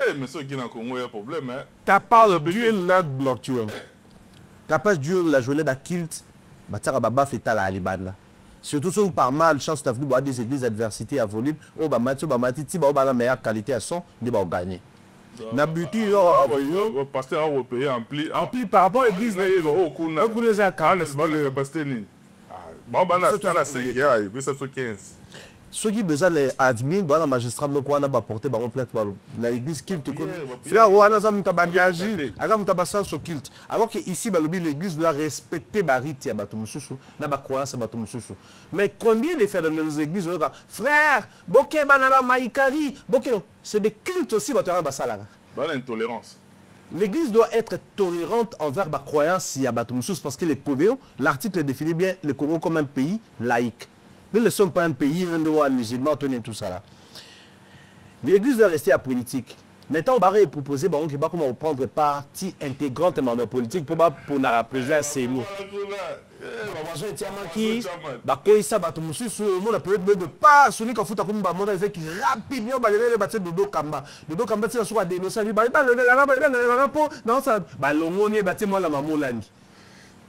Eh, mais ceux qui n'ont pas un problème, hein. T'as pas le Dieu là bloc tu vois. T'as pas Dieu la journée d'acculte, bah t'as baba fait à la Liban. Surtout si par mal chance t'as voulu des églises adversité à volume, oh bah match bah matiti bah la meilleure qualité à son, de bah gagner. N'habitude le pasteur européen ampli par rapport à l'église là, oh kuna. on connaît ça quand C'est pas le pasteur ni. Bon bah là c'est la 5e, puis ça c'est 15. Ceux qui besoin les admin dans la magistrat donc on a apporté par plainte par l'église culte frère on a ça mutabangaji aga mutabasa sur culte alors que ici l'église doit respecter barite ya bato mususu na ba croyance bato mususu mais combien de frères dans nos églises frère boké banana maikari boké c'est des cultes aussi bato na basala Dans l'intolérance. L'église doit être tolérante envers la croyance ya bato mususu parce que les Congo l'article définit bien le Congo comme un pays laïque. Nous ne sommes pas un pays, un droit musulman, tout ça là. L'église doit rester à politique. Maintenant, on va proposer comment prendre partie intégrante dans la politique pour la présidence ces mots.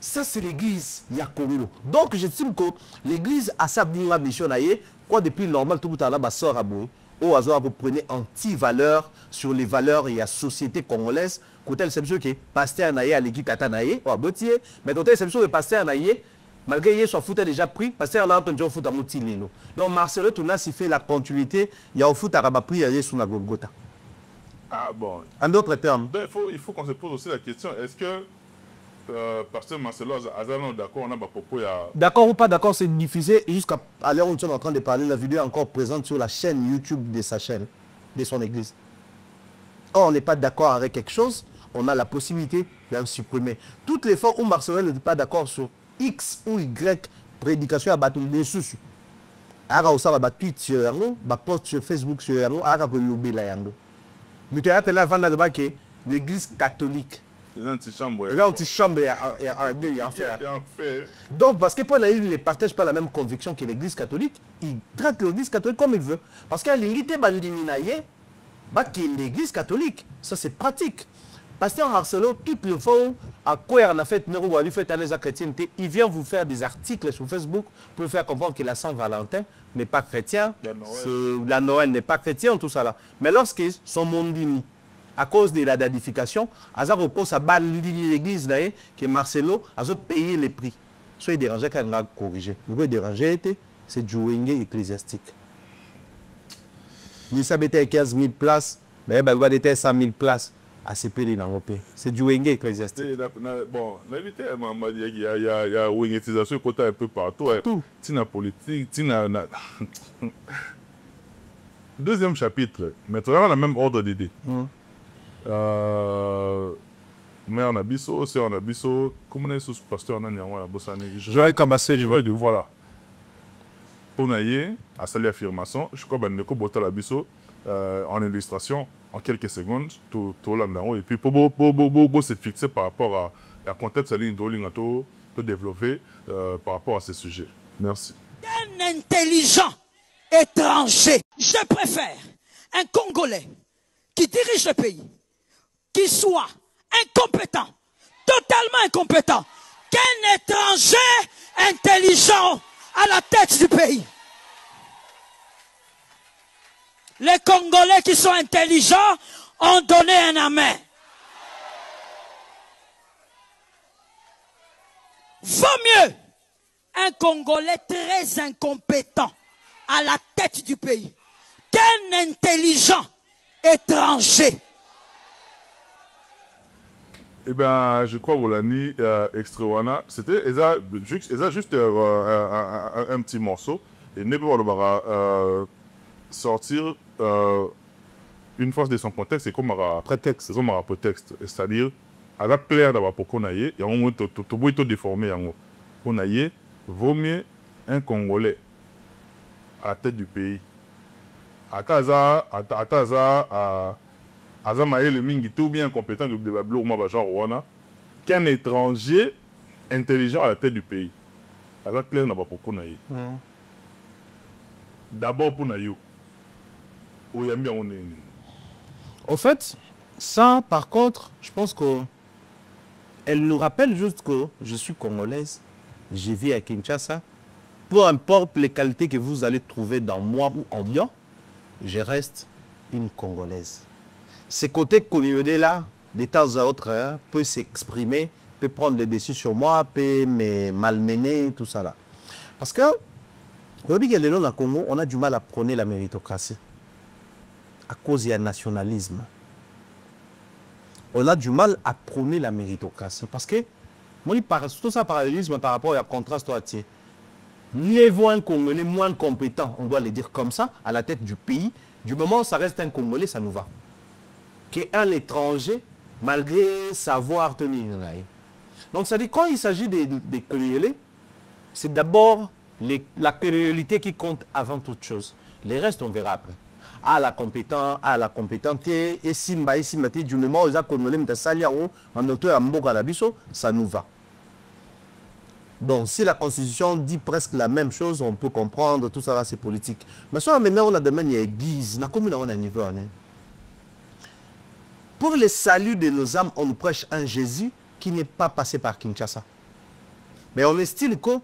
Ça, c'est l'église Yakorilo. Donc, j'estime que l'église a sa mission, quoi depuis normal, tout le temps, sort à bout. Au hasard, vous prenez anti-valeurs sur les valeurs et la société congolaise. Côté le sebso qui pasteur naïe à l'équipe Katanaïe, ou à Botier, mais côté le sebso de pasteur naïe, malgré qu'il soit foot déjà pris, pasteur là, on a foot à Moutilino. Donc, Marcelo, tout là, s'il fait la continuité, il y a au foot à Rabapri, il y a sur la Golgotha. Ah bon. En d'autres termes. Ben, il faut qu'on se pose aussi la question, est-ce que pasteur Marcelo Azano d'accord, on a propos. D'accord ou pas d'accord, c'est diffusé jusqu'à l'heure où nous sommes en train de parler. La vidéo est encore présente sur la chaîne YouTube de sa chaîne, de son église. Or, on n'est pas d'accord avec quelque chose, on a la possibilité de le supprimer. Toutes les fois où Marcelo n'est pas d'accord sur X ou Y prédication à battre des sous. Alors, ça va battre tweet sur Yango, post sur Facebook sur Yango, alors que l'oublier la Yango. Mais tu as là avant de que l'église catholique. L'antichambre est en fait. Donc, parce que Paul ne partage pas la même conviction que l'église catholique, il traite l'église catholique comme il veut. Parce qu'il y a l'unité qui est l'église catholique. Ça, c'est pratique. Pasteur Marcelo, toutes les fois, à quoi on a fait, il vient vous faire des articles sur Facebook pour faire comprendre que la Saint-Valentin n'est pas chrétien, la Noël n'est pas chrétien, tout ça là. Mais lorsqu'ils sont mondini, à cause de la dadification, Azar repose à bas l'église que Marcelo a payé les prix. Soit il dérangeait quand il a corrigé. Le quoi déranger, c'est du ecclésiastique. Il s'habite 15 000 places, mais il va être 100 000 places à ces pays dans le pays. C'est du wenge ecclésiastique. Bon, la vérité, il y a une utilisation côté un peu partout. Tina politique, Tina. Deuxième chapitre, mais tu as le même ordre d'idée. Mais on a biso, c'est on a biso. Comment on est sous pasteur on a niawa bossani. Je vais commencer, je vais. Voilà. On a eu à saluer l'affirmation. Je crois que nous avons la biso en illustration en quelques secondes tout l'an et puis pour se fixer par rapport à la contexte ligne de développer par rapport à ces sujets. Merci. Un intelligent étranger. Je préfère un Congolais qui dirige le pays, qui soit incompétent, totalement incompétent, qu'un étranger intelligent à la tête du pays. Les Congolais qui sont intelligents ont donné un amen. Vaut mieux un Congolais très incompétent à la tête du pays qu'un intelligent étranger. Eh bien, je crois, Rolani, Extrewana, c'était juste un petit morceau. Et ne pas sortir une fois de son contexte, c'est comme un prétexte. C'est comme un prétexte. C'est-à-dire, à la claire d'abord pour qu'on aille, et on peut déformer. On aille, vaut mieux un Congolais à la tête du pays. À Taza, le mingi tout bien compétent de qu'un étranger intelligent à la tête du pays. À la claire d'abord pour qu'on aille. D'abord pour Nayo. Au fait, ça, par contre, je pense qu'elle nous rappelle juste que je suis congolaise, je vis à Kinshasa. Peu importe les qualités que vous allez trouver dans moi ou en bien, je reste une Congolaise. Ce côté communauté-là, de temps à autre, hein, peut s'exprimer, peut prendre le dessus sur moi, peut me malmener, tout ça là. Parce que, dans le Congo, on a du mal à prôner la méritocratie. À cause du nationalisme. On a du mal à prôner la méritocratie. Parce que, moi, tout ça parallélisme par rapport à contraste. Mieux vaut un Congolais moins compétent, on doit le dire comme ça, à la tête du pays. Du moment où ça reste un Congolais, ça nous va. Qu'un étranger, malgré savoir tenir. Donc, ça dit, quand il s'agit des Congolais, c'est d'abord la créolité qui compte avant toute chose. Les restes, on verra après. À la compétente, et Simba, du moment où ils ont en auteur à Mboka Labiso, ça nous va. Donc, si la Constitution dit presque la même chose, on peut comprendre, tout ça, c'est politique. Mais soit maintenant, on a demandé une église, on a un niveau. Pour le salut de nos âmes, on nous prêche un Jésus qui n'est pas passé par Kinshasa. Mais on estime que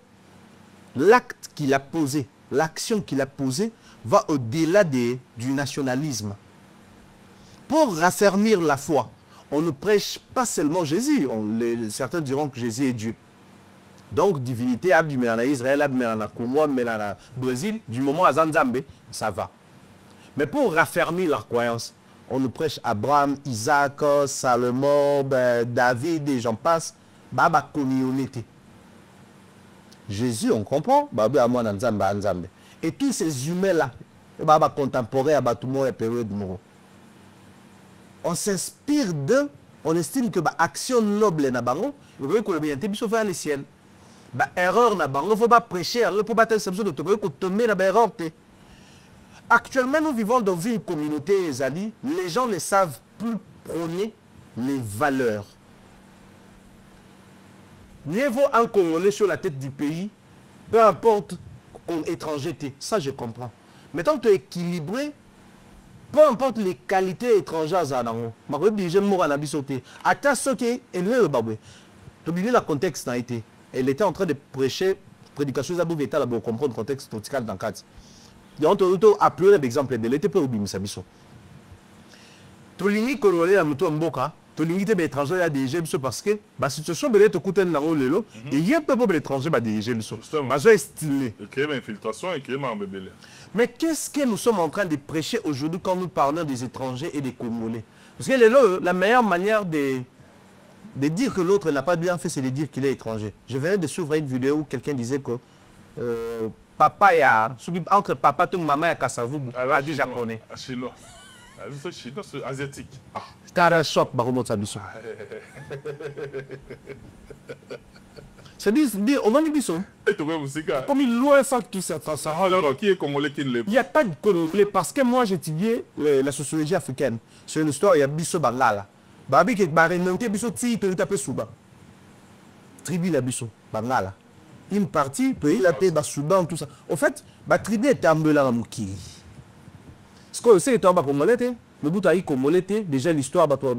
l'acte qu'il a posé, l'action qu'il a posée, va au-delà du nationalisme. Pour raffermir la foi, on ne prêche pas seulement Jésus. Certains diront que Jésus est Dieu. Donc, divinité, en Israël, en Congo, en Brésil, du moment à Zanzambe, ça va. Mais pour raffermir leur croyance, on nous prêche Abraham, Isaac, Salomon, David et j'en passe. Baba communauté. Jésus, on comprend. Baba Amon Nzambe. Et tous ces humains-là, Baba contemporain à tout le monde et période moro. On s'inspire d'eux, on estime que l'action noble na bango, vous voyez que le bien est vers le ciel. Erreur na bango, il ne faut pas prêcher, il ne faut pas tomber dans l'erreur. Actuellement, nous vivons dans une communauté, Zali, les gens ne savent plus prôner les valeurs. Mieux vaut un Congolais sur la tête du pays, peu importe étranger, ça je comprends. Mais tant que tu es équilibré, peu importe les qualités étrangères, le contexte n'a été. Elle était en train de prêcher, prédication, pour comprendre le contexte total dans le cadre. Donc, on a appelé l'exemple de l'été pour oublier ça. Tout le monde congolais a mutué mboka, tout le monde étranger a des gens parce que la situation est te coûte un euro et il y a un peu de l'étranger a des gens. Ils estimé. Il crée une infiltration et crée un bébé. Mais qu'est-ce que nous sommes en train de prêcher aujourd'hui quand nous parlons des étrangers et des Congolais? Parce que la meilleure manière de dire que l'autre n'a pas bien fait, c'est de dire qu'il est étranger. Je venais de suivre une vidéo où quelqu'un disait que papa entre papa et maman et Kassavu, a dit japonais. Chinois. Chinois, c'est asiatique. C'est un choc, Baromo Sabiso. C'est-à-dire, on va lui dire ça. Comme il loin ça, tout ça. Qui est congolais qui ne l'est pas? Il n'y a pas de Congolais parce que moi j'ai étudié la sociologie africaine. C'est une histoire, il y a Bisso Bangala. Babi qui est Bisso Ti, tu tapé Souba. Tribu la Bisso Bangala. Une partie, puis il a été Soudan, tout ça. Au fait, la tribu est en Bela Mouki. Ce que c'est que tu as Congolais, le bout à Congolais, déjà l'histoire va toi.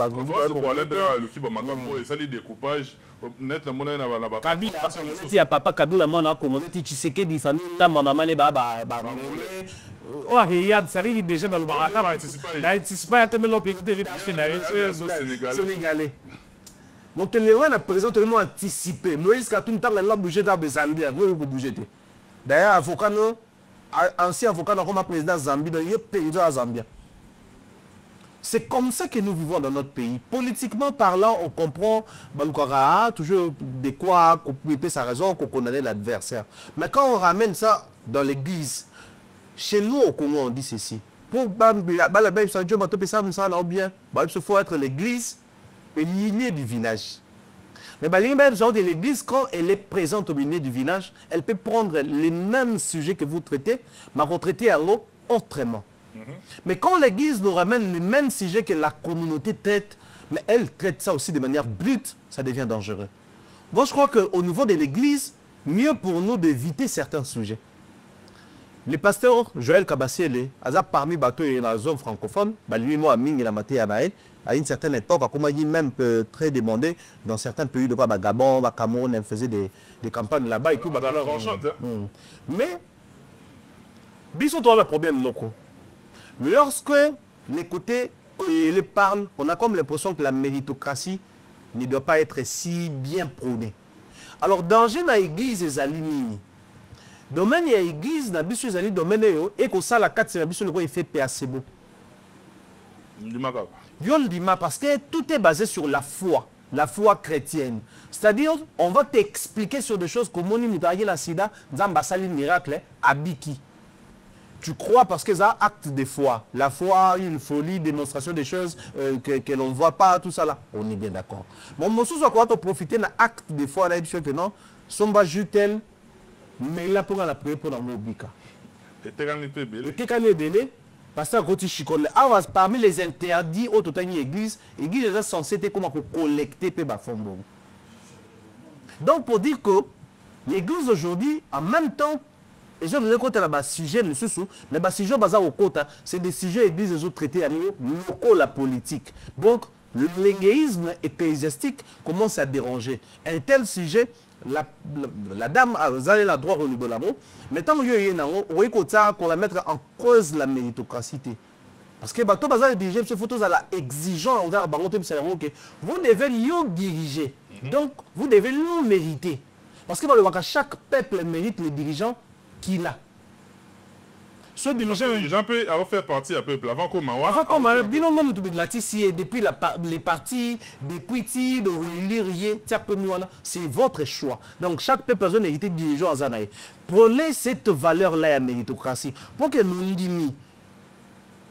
Ça les découpage. Il y a papa Kabila, mon Congolais, tu sais que des familles, ta maman est baba. Oh, regarde, ça arrive déjà dans le baraka. C'est pas un thème sénégalais. Donc, les gens ont présentement anticipé. Moïse Katoum, il a bougé dans le Zambie. D'ailleurs, ancien avocat, comme président Zambie, il est président à Zambie. C'est comme ça que nous vivons dans notre pays. Politiquement parlant, on comprend toujours de quoi couper sa raison, qu'on condamne l'adversaire. Mais quand on ramène ça dans l'église, chez nous au Congo, on dit ceci. Pour il faut être l'église et lignée du village. Mais de l'église, quand elle est présente au milieu du village, elle peut prendre les mêmes sujets que vous traitez, mais retraiter à l'eau autrement. Mais quand l'église nous ramène les mêmes sujets que la communauté traite, mais elle traite ça aussi de manière brute, ça devient dangereux. Moi, je crois qu'au niveau de l'église, mieux pour nous d'éviter certains sujets. Le pasteur Joël Kabassiele, parmi les zones francophones, lui, moi, à une certaine époque, comme il même très demandé, dans certains pays de Gabon, Cameroun, elle faisait des campagnes là-bas et tout. Mais, ils sont tous les problèmes locaux. Lorsque les côtés les parlent, on a comme l'impression que la méritocratie ne doit pas être si bien prônée. Alors, danger dans l'église des alimini. Domaine il y a l'église, dans le domaine et que ça la carte c'est il fait placebo. Parce que tout est basé sur la foi chrétienne. C'est-à-dire, on va t'expliquer sur des choses comme on dit la sida, dans miracle, abiki. Tu crois parce que ça acte de foi. La foi, une folie, démonstration des choses que l'on ne voit pas, tout ça là. On est bien d'accord. Bon, moi, je crois profiter d'un acte de foi là, que non, somba jutel, mais là pour la prière pour dans le bika. Et t'es belé, parce que quand tu chicoles, parmi les interdits au total l'église, l'église est censée être comment collecter pe bafombo. Donc pour dire que l'église aujourd'hui, en même temps, et je vous côté là sujet le sous mais sujet basé au côté c'est des sujets églises les autres traités à niveau locaux la politique. Donc l'égoïsme ecclésiastique commence à déranger. Un tel sujet la dame a la droit au niveau de l'amour, mais tant qu'on la mettre en cause la méritocratie. Parce que bateau bazar diriger ces photos à la exigeant vous devez nous diriger. Donc vous devez nous mériter. Parce que chaque peuple mérite les dirigeants qu'il a. Ce dirigeant peut faire partie un peuple avant qu'on depuis les partis, depuis c'est votre choix. Donc chaque peuple a hérité de dirigeants en Zanaï. Prenez cette valeur-là à méritocratie. Pour que nous disons,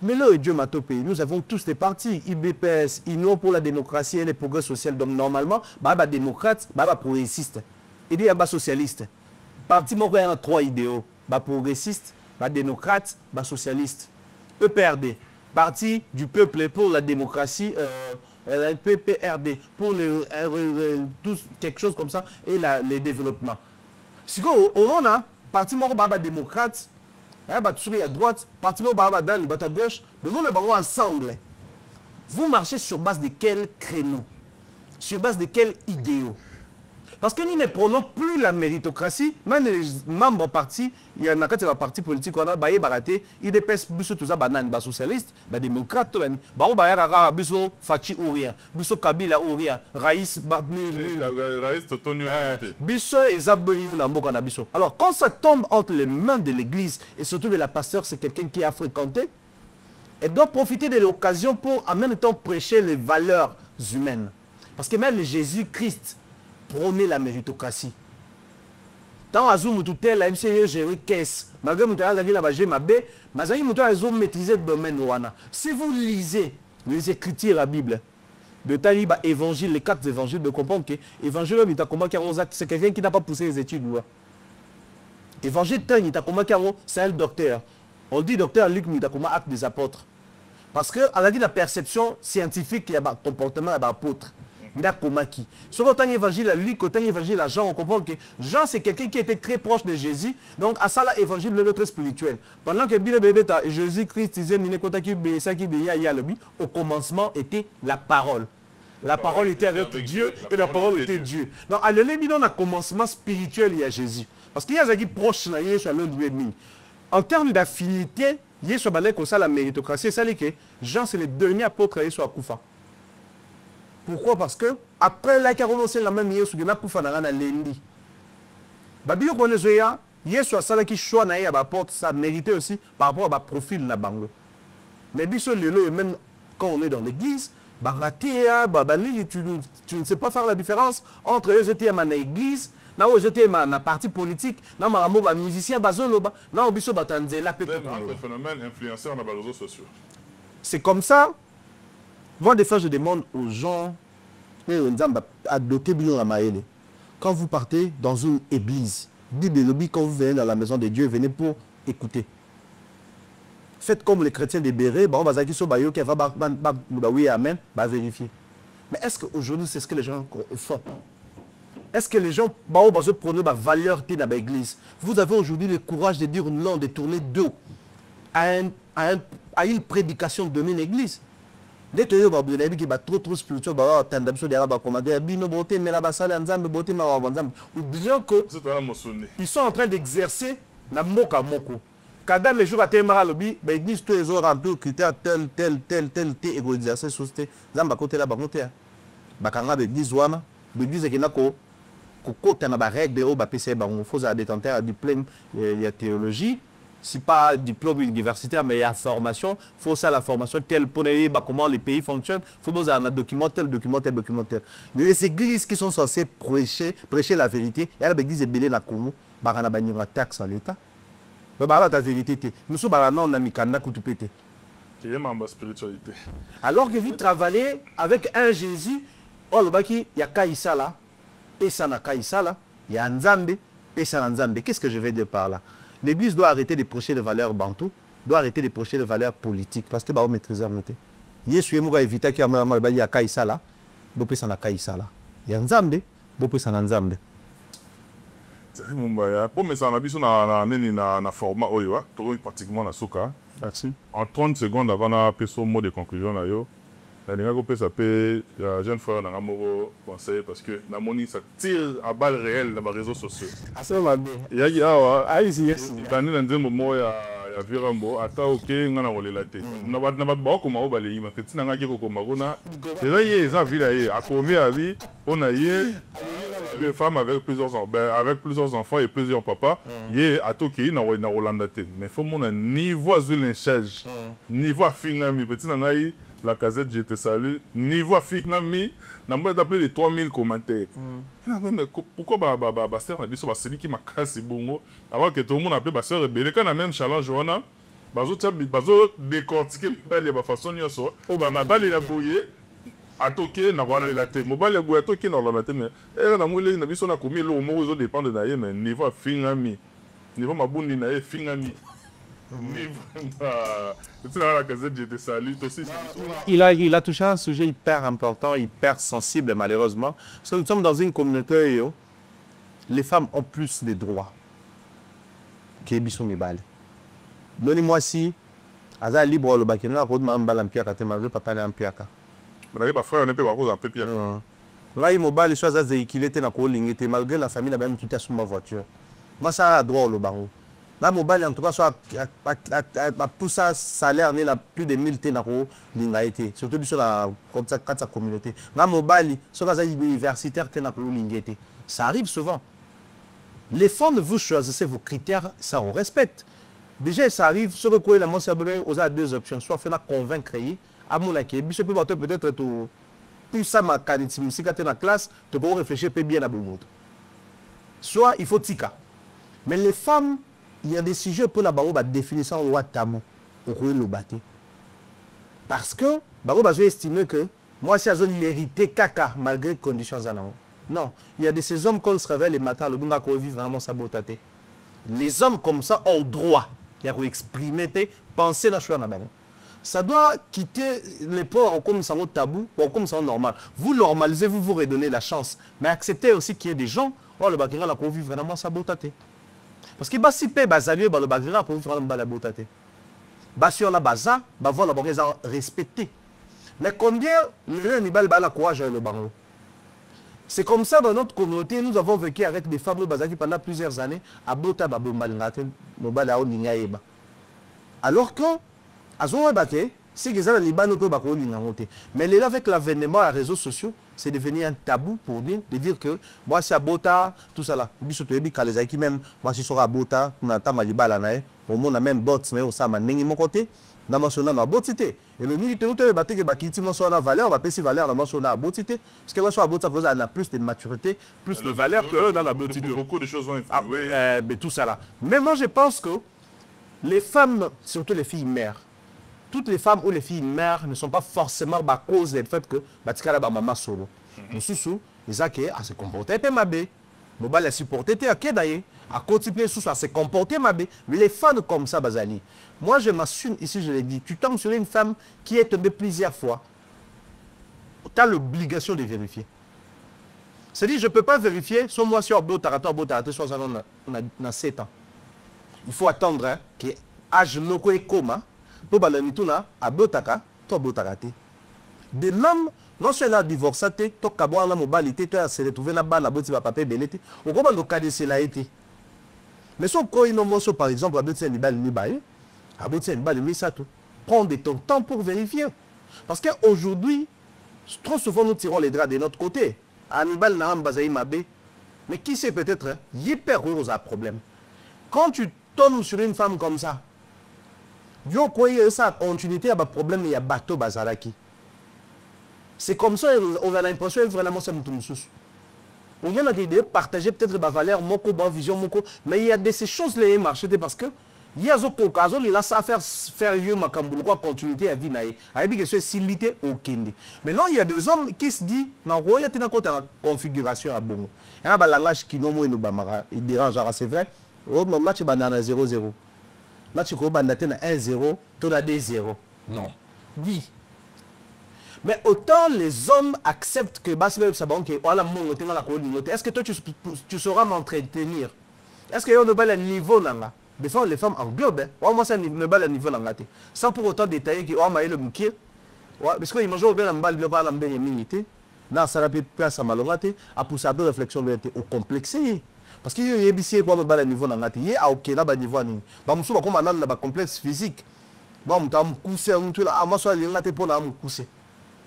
mais là, Dieu m'a topé. Nous avons tous des partis, IBPS, Union pour la démocratie et le progrès social. Donc normalement, démocrate, progressiste. Et il y a socialiste. Parti moi, il y a 3 idéaux. Progressiste, démocrate, socialiste. EPRD, Parti du peuple pour la démocratie, PPRD, pour quelque chose comme ça, et le développement. Si on a parti moi, démocrate, à droite, parti moi, à gauche, nous allons ensemble. Vous marchez sur base de quel créneau? Sur base de quel idéaux? Parce que nous ne prenons plus la méritocratie, même les membres partis, il y en a quand il y a un parti politique, on a baillé baraté, il dépêche tout ça, banane, socialiste, démocrate, biso Fachi ou rien, biso Kabila ou rien, Raïs, biso et Zabeli na biso. Alors quand ça tombe entre les mains de l'église et surtout de la pasteur, c'est quelqu'un qui a fréquenté, elle doit profiter de l'occasion pour en même temps prêcher les valeurs humaines. Parce que même Jésus-Christ prôner la méritocratie. Tant à Zoom, tout est là, j'ai géré caisse. Malgré mon travail, la j'ai ma baie, mais j'ai maîtrisé le domaine. Si vous lisez les Écritures de la Bible, de Taliba évangile, les 4 évangiles, de comprendre que l'évangile, c'est quelqu'un qui n'a pas poussé les études. Évangile, c'est un docteur. On dit docteur Luc Mitakoma, acte des apôtres. Parce qu'elle a dit la perception scientifique, il y a un comportement d'apôtre. Ce qu'autant évangile à lui, qu'autant évangile à Jean, on comprend que Jean c'est quelqu'un qui était très proche de Jésus, donc à ça l'évangile le très spirituel. Pendant que Jésus-Christ disait au commencement était la parole. La parole était avec Dieu et la parole était Dieu. Donc à l'élément dans le commencement spirituel il y a Jésus. Parce qu'il y a des proches là, il y a l'un de lui. En termes d'affinité, il y a la méritocratie, c'est que Jean c'est le dernier apôtre qui est sur Koufa. Pourquoi? Parce que après la carotte, la même chose que na kufa na lendi. Babio konezoya, yeso asala ki choix na ya ba porte ça méritait aussi par rapport à ba profil na bango. Mais biso lelo même quand on est dans l'église, tu ne sais pas faire la différence entre eux, j'étais à l'église, j'étais à parti politique, musicien, phénomène influenceur dans les réseaux sociaux. C'est comme ça. Moi, des fois, je demande aux gens, quand vous partez dans une église, quand vous venez dans la maison de Dieu, venez pour écouter. Faites comme les chrétiens des bérets, oui, amen, vérifier. Mais est-ce qu'aujourd'hui, c'est ce que les gens font? Est-ce que les gens prennent la valeur de l'église? Vous avez aujourd'hui le courage de dire non, de tourner dos à une prédication de l'église. Dès que vous avez trop spirituel, oublions qu'ils sont en train d'exercer la moka moko. Quand les jours à télémara lobby, l'église tous les jours remplis critères tel et exercer société. Zamba côté là, côté. Bakanga l'église ouana, l'église qui n'a qu'au côté na ba règle de au ba PC ba on faut à détenteur à diplôme il y a théologie. Si pas diplôme universitaire mais il y a formation, faut ça la formation telle pour comment les pays fonctionnent, faut besoin un document tel. Les églises qui sont censées prêcher la vérité, il y a l'église est belée na Congo, ba na ba nyira taxe à l'état. La vérité, nous sommes dans la mikanda koutupete. Spiritualité. Alors que vous travaillez avec un Jésus, il y a Kaïsala, Pesana Kaïsala, il y a Nzambe, Pesana Nzambe. Qu'est-ce que je vais dire par là? L'Église doit arrêter de prêcher les valeurs bantou, doit arrêter de prêcher les valeurs politiques, parce que va maîtriser la montée. Yesu va éviter qu'il y a Kaïsala, Pesana Kaïsala. Il y a Nzambe, Pesana Nzambe. Pour mes amis, na format oyo, pratiquement na soka. En 30 secondes avant na peso mot de conclusion na yo, la dinga ko pesa pe jeune frère na ngamo conseil parce que na moni ça tire à balles réelles dans les réseaux sociaux. Asa mabe. Ya gi awa, ayi yes. Tani na nzembo mo ya virambo ata oke ngana rolela te. Na ba ba ko ma obale yima petit na ngaki ko makona. Déjà ye za vila ye akomi abi on a ye des femmes avec plusieurs enfants et plusieurs papas, il y a tout qui est dans Rolanda. Mais il faut mon niveau azulensage, niveau finami, petit nanaï, la casette, je te salue, niveau finami, n'a pas d'appeler les 3000 commentaires. Pourquoi ma sœur a dit que c'est lui qui m'a cassé bongo, avant que tout le monde appelle ma sœur rebelle, quand on a même challenge, on a décortiqué ma façon de faire, on va m'aballer la bouillée. Atoke na wana la te mobile go atoke na la te mais na mule na biso na komi lo mo zo dépendre na ye mais niveau fingami niveau mabundi na ye fingami il a touché un sujet hyper important, hyper sensible malheureusement parce que nous sommes dans une communauté où les femmes ont plus de droits que biso mibale. Donnez-moi si aza libre le bakina ko ma mbala mpiaka te ma papa na mpiaka. Là, il m'a les choses à véhiculer malgré la famille, il a tout sur ma voiture. Moi, ça a droit le barreau. Là, mobile en tout cas, soit pour ça, salaire n'est la plus de 1000 ténaro, l'ingété. Surtout sur la communauté. Là, mobile, sur la universitaire, l'ingété. Ça arrive souvent. Les femmes, vous choisissez vos critères, ça on respecte. Déjà, ça arrive, sur le coup, la montre, vous avez deux options. Soit faire convaincre. À mon avis, peut-être plus ça ma qualité si tu es dans la classe, tu peux réfléchir bien à bon soit il faut tika. Mais les femmes, il y a des sujets pour la définition de Watamu pour le bâti. Parce que Baro va estimer que moi si j'ai mérité caca malgré les conditions non, il y a de ces hommes quand on se réveille le matin, le bunga ko vivre vraiment sabotaté. Les hommes comme ça ont droit à exprimer penser la chose na bana. Ça doit quitter les ports comme ça au tabou, comme ça normal. Vous normalisez, vous redonnez la chance. Mais acceptez aussi qu'il y ait des gens, le bakira la convie vraiment sabotaté. Parce que si pe bazalier le bakira pour vivre vraiment la botaté. Sur la baza, voilà la respecter. Mais combien le nibal la courage le barreau. C'est comme ça dans notre communauté, nous avons vécu avec des femmes bazaki pendant plusieurs années à bota babombalingate, mobala o ningaeba. Alors que c'est que ça, les Liban ne peut pas monter. Mais là, avec l'avènement des réseaux sociaux, c'est devenu un tabou pour dire, de dire que moi, c'est à Bota, tout ça là. Les amis même, moi, si je suis à Bota, on a Maliba là, on a même bots, mais on a mon côté. na mosona na botité et le militaire nous te battre que bakiti mosona valeur on va passer valeur na mosona à botité parce que mosona botité vous a plus de maturité plus de valeur que dans la botité. Beaucoup de choses ont influé. Mais tout ça là. Mais moi je pense que les femmes, surtout les filles mères, toutes les femmes ou les filles mères ne sont pas forcément à cause du fait que batikala ba maman solo. Mususu ils a que à se comporter peu mabé. Mobile a supporté te à d'ailleurs à continuer sous à se comporter mabé. Mais les femmes comme ça bazali. Moi, je m'assume, ici, je l'ai dit, tu tombes sur une femme qui est tombée plusieurs fois. Tu as l'obligation de vérifier. C'est-à-dire, je ne peux pas vérifier, soit moi, sur Botarato, soit dans 7 ans. Il faut attendre hein, que l'âge loko est coma, pour balanituna, à Botaka, toi Botarate. De l'homme, non seulement divorcé, toi Kaboa, la mobilité, toi, se retrouver là-bas, la botte, papier, belete, au comment le cas de cela a été. Mais si on croit une homme, par exemple, la botte, c'est une balle, prends de ton temps pour vérifier. Parce qu'aujourd'hui, trop souvent nous tirons les draps de notre côté. Mais qui sait peut-être, hyper heureux à problème. Quand tu tombes sur une femme comme ça, yo croyez ça continuité à problème il y a bateau bazaraki. C'est comme ça on a l'impression que vraiment c'est tout sous. On vient de partager peut-être ma valeur, moko bonne vision moko, mais il y a de ces choses là marché parce que il y a des occasions il a ça faire yo makambulu quoi continuité à vie naïe. Avec que c'est silité au kindi. Mais non, il y a des hommes qui se disent non, il y a une configuration à bon. Il y a un langage qui non moi nous bamara, il dérange c'est vrai. Oh mon match banana 0-0. Match ko banana na 1-0, to na 2-0. Non. Oui. Mais autant les hommes acceptent que est-ce que toi tu sauras m'entretenir? Est-ce que y a un niveau là? Des fois les femmes englobent. Moi c'est un niveau là. Sans pour autant détailler que le moukier. Parce que imagine bien la balle de la minité. Là ça rapide place à malongate à pousser de réflexion au complexé. Parce qu'il y a des quoi le niveau là. Il y a OK là bas niveau ni. Ba musu ba comme nan na complexe physique. Ba mu ta mu couser on tu là moi soit l'ingate pour la mu couser.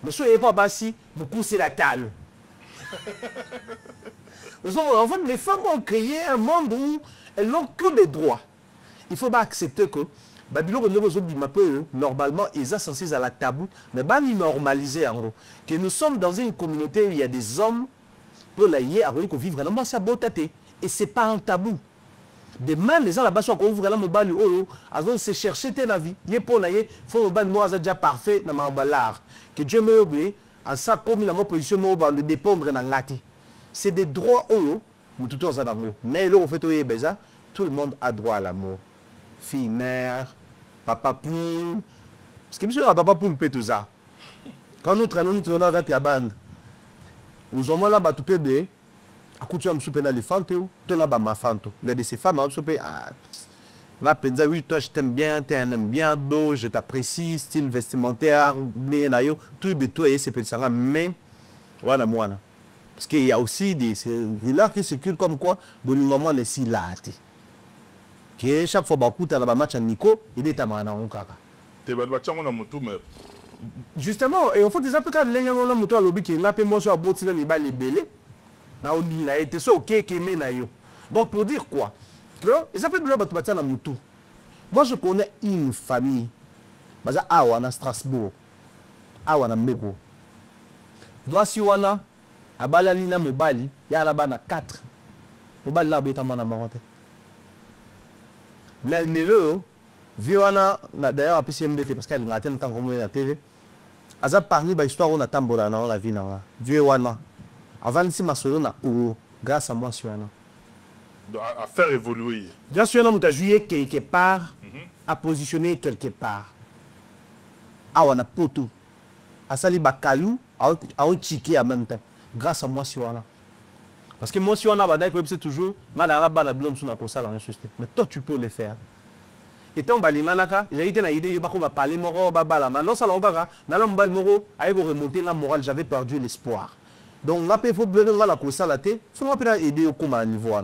Mais si vous pas si vous poussez la table. En fait, les femmes ont créé un monde où elles n'ont que des droits. Il ne faut pas accepter que normalement, ils sont censés à la tabou, mais pas normaliser en gros. Que nous sommes dans une communauté où il y a des hommes pour la y avoir vivre vraiment ça beauté. Et ce n'est pas un tabou. Demain, les gens là-bas sont vraiment me bali ils se chercher la vie. Il faut me moi déjà parfait dans ma balard. Que Dieu me obéit à ça comme la position de dépendre dans l'ati. C'est des droits tout le monde. Mais là on fait tout le monde a droit à l'amour. Fille, mère, papa poule. Parce que monsieur papa poule peut tout ça. Quand nous traînons avec la bande, nous avons là tout bébé. À coup tu as me l'éléphant tu là ma fante. Les de ces femmes ont soupé va penser oui toi je t'aime bien, tu aimes bien beau, je t'apprécie, style vestimentaire, tout et c'est petit ça mais voilà moi parce qu'il y a aussi des villas qui circulent comme quoi bon moment les si là que chaque fois beaucoup tu as la match à Nico il est à mana on kaka te ba na moto mais justement et on fait des applications les gens là moto à lobby qui n'a pas moi sur bout là il va les belé. Il a été ça ok donc pour dire quoi ils appellent le Moutou. Moi je connais une famille à Strasbourg à Meko voici wana à Balalina Mobali il y a là-bas 4 Mobali là bêta mana marote mais neveu viwana d'ailleurs à PCMBT parce qu'elle a tant comme la télé aza parler ba histoire on a tambola dans la vie na Dieu wana avant si masolo na grâce à moi sur un à faire évoluer. Bien sûr, on a joué quelque part, à positionner quelque part. Ah, on a potou. À sali bakalou, à chiquer en même temps. Grâce à moi sur un. Parce que moi sur un, c'est toujours mal à la blonde sur la console en société. Mais toi, tu peux le faire. Et ton balimanaka, j'ai été l'idée, il va parler moro, babala. Maintenant, ça l'en va. Dans l'embal moro, avec remonter la morale, j'avais perdu l'espoir. Donc, là, il faut bien la console à thé, il faut aider au combat à niveau.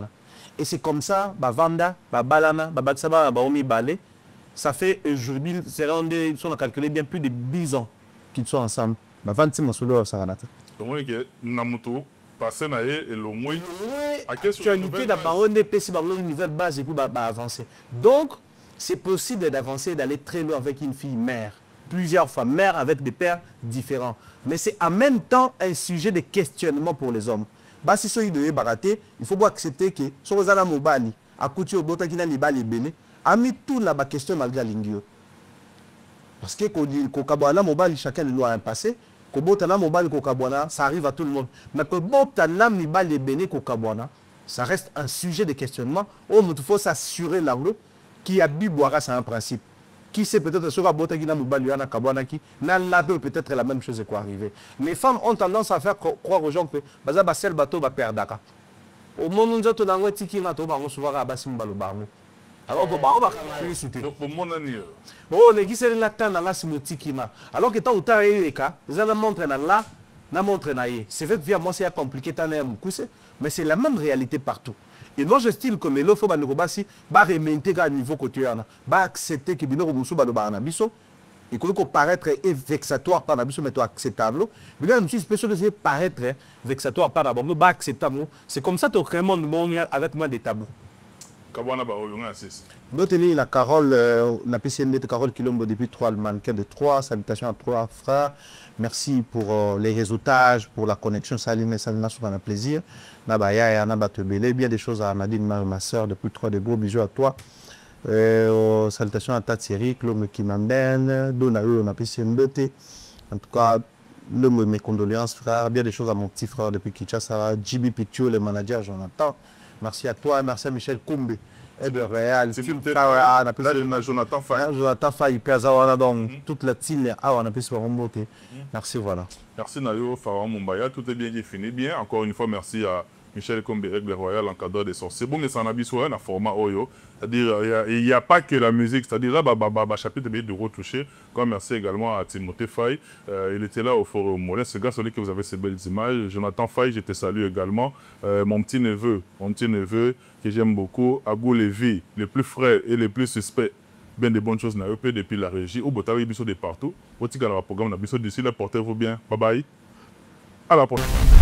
Et c'est comme ça, Vanda, Balana, Babatsaba, Baomi Balé, ça fait aujourd'hui, ils sont calculé bien plus de 10 ans qu'ils sont ensemble. Vanda, c'est mon solo, ça va. Donc, Namuto, passer na et le moins. Actualité d'abord, on est PC, on une nouvelle base et puis avancer. Donc, C'est possible d'avancer et d'aller très loin avec une fille mère. Plusieurs fois, mère avec des pères différents. Mais c'est en même temps un sujet de questionnement pour les hommes. Bah, si il doit barater, il faut accepter que si vous avez un mobile, à côté de l'autre qui n'a pas les béné, a mis tout la question malgré l'ingio. Parce que quand on a mobile, chacun doit un passé. Quand on a mobile, ça arrive à tout le monde. Mais quand on a pas les béné, ça reste un sujet de questionnement. Il faut s'assurer là qui a bu boira, c'est un principe. Qui sait peut-être sur la beauté qui n'a pas peut-être la même chose qui va arriver. Les femmes ont tendance à faire croire aux gens que le bateau va perdre Dakar. Au moment où on a un tiki, on va souvent rabattre le barno. Alors, on va féliciter. Pour mon année. Bon, on est qui c'est la tête dans la tiki. Alors que tant ou tant les cas, ils ont montré là, na montré là. C'est vrai que via moi c'est compliqué, mais c'est la même réalité partout. Et moi, je style comme le faut banobasi, ba remonter à niveau côté ba accepter que bino musu ba na biso, et que paraître vexatoire par la biso mais acceptable. Mais là, je suis de paraître vexatoire par la bombe, ba acceptable. C'est comme ça que tu crées mon monde avec moi des tabous. Kabwana ba oyonga assist. Boteli la Carole, la PCND de Carole Kilombo depuis 3, le mannequin de 3, salutations à 3 frères. Merci pour les réseautages, pour la connexion. Salut, mais ça nous a un plaisir. Nabaya et Anna Batebele, bien des choses à Nadine, ma soeur, depuis 3, de gros bisous à toi. Salutations à Tatsiri, Claude Kimamben, Donayo, on a PCND. En tout cas, mes condoléances, frère. Bien des choses à mon petit frère depuis Kinshasa, JB Picture, le manager, Jonathan. Merci à toi, merci à Michel Koumbe. Et de Réal, Jonathan Faye. Jonathan Faye, donc toute la team, on a pu se remonter. Merci, voilà. Merci Nayo, Pharaon Mumbaya, tout est bien qui finit bien. Encore une fois, merci à Michel Kombe, Règle Royale, encadreur des sorts. C'est bon, mais ça en a besoin un format Oyo. C'est-à-dire, il n'y a pas que la musique, c'est-à-dire là, chapitre de retouché. Comme merci également à Timothée Faye. Il était là au Forum Molin. C'est grâce à lui que vous avez ces belles images. Jonathan Faye, je te salue également. Mon petit neveu que j'aime beaucoup, Abou Lévy, les plus frais et les plus suspects. Bien des bonnes choses depuis la régie. Au Botawi, Bisso de partout. Au Tigala, programme, Bisso d'ici là, portez-vous bien. Bye bye. À la prochaine.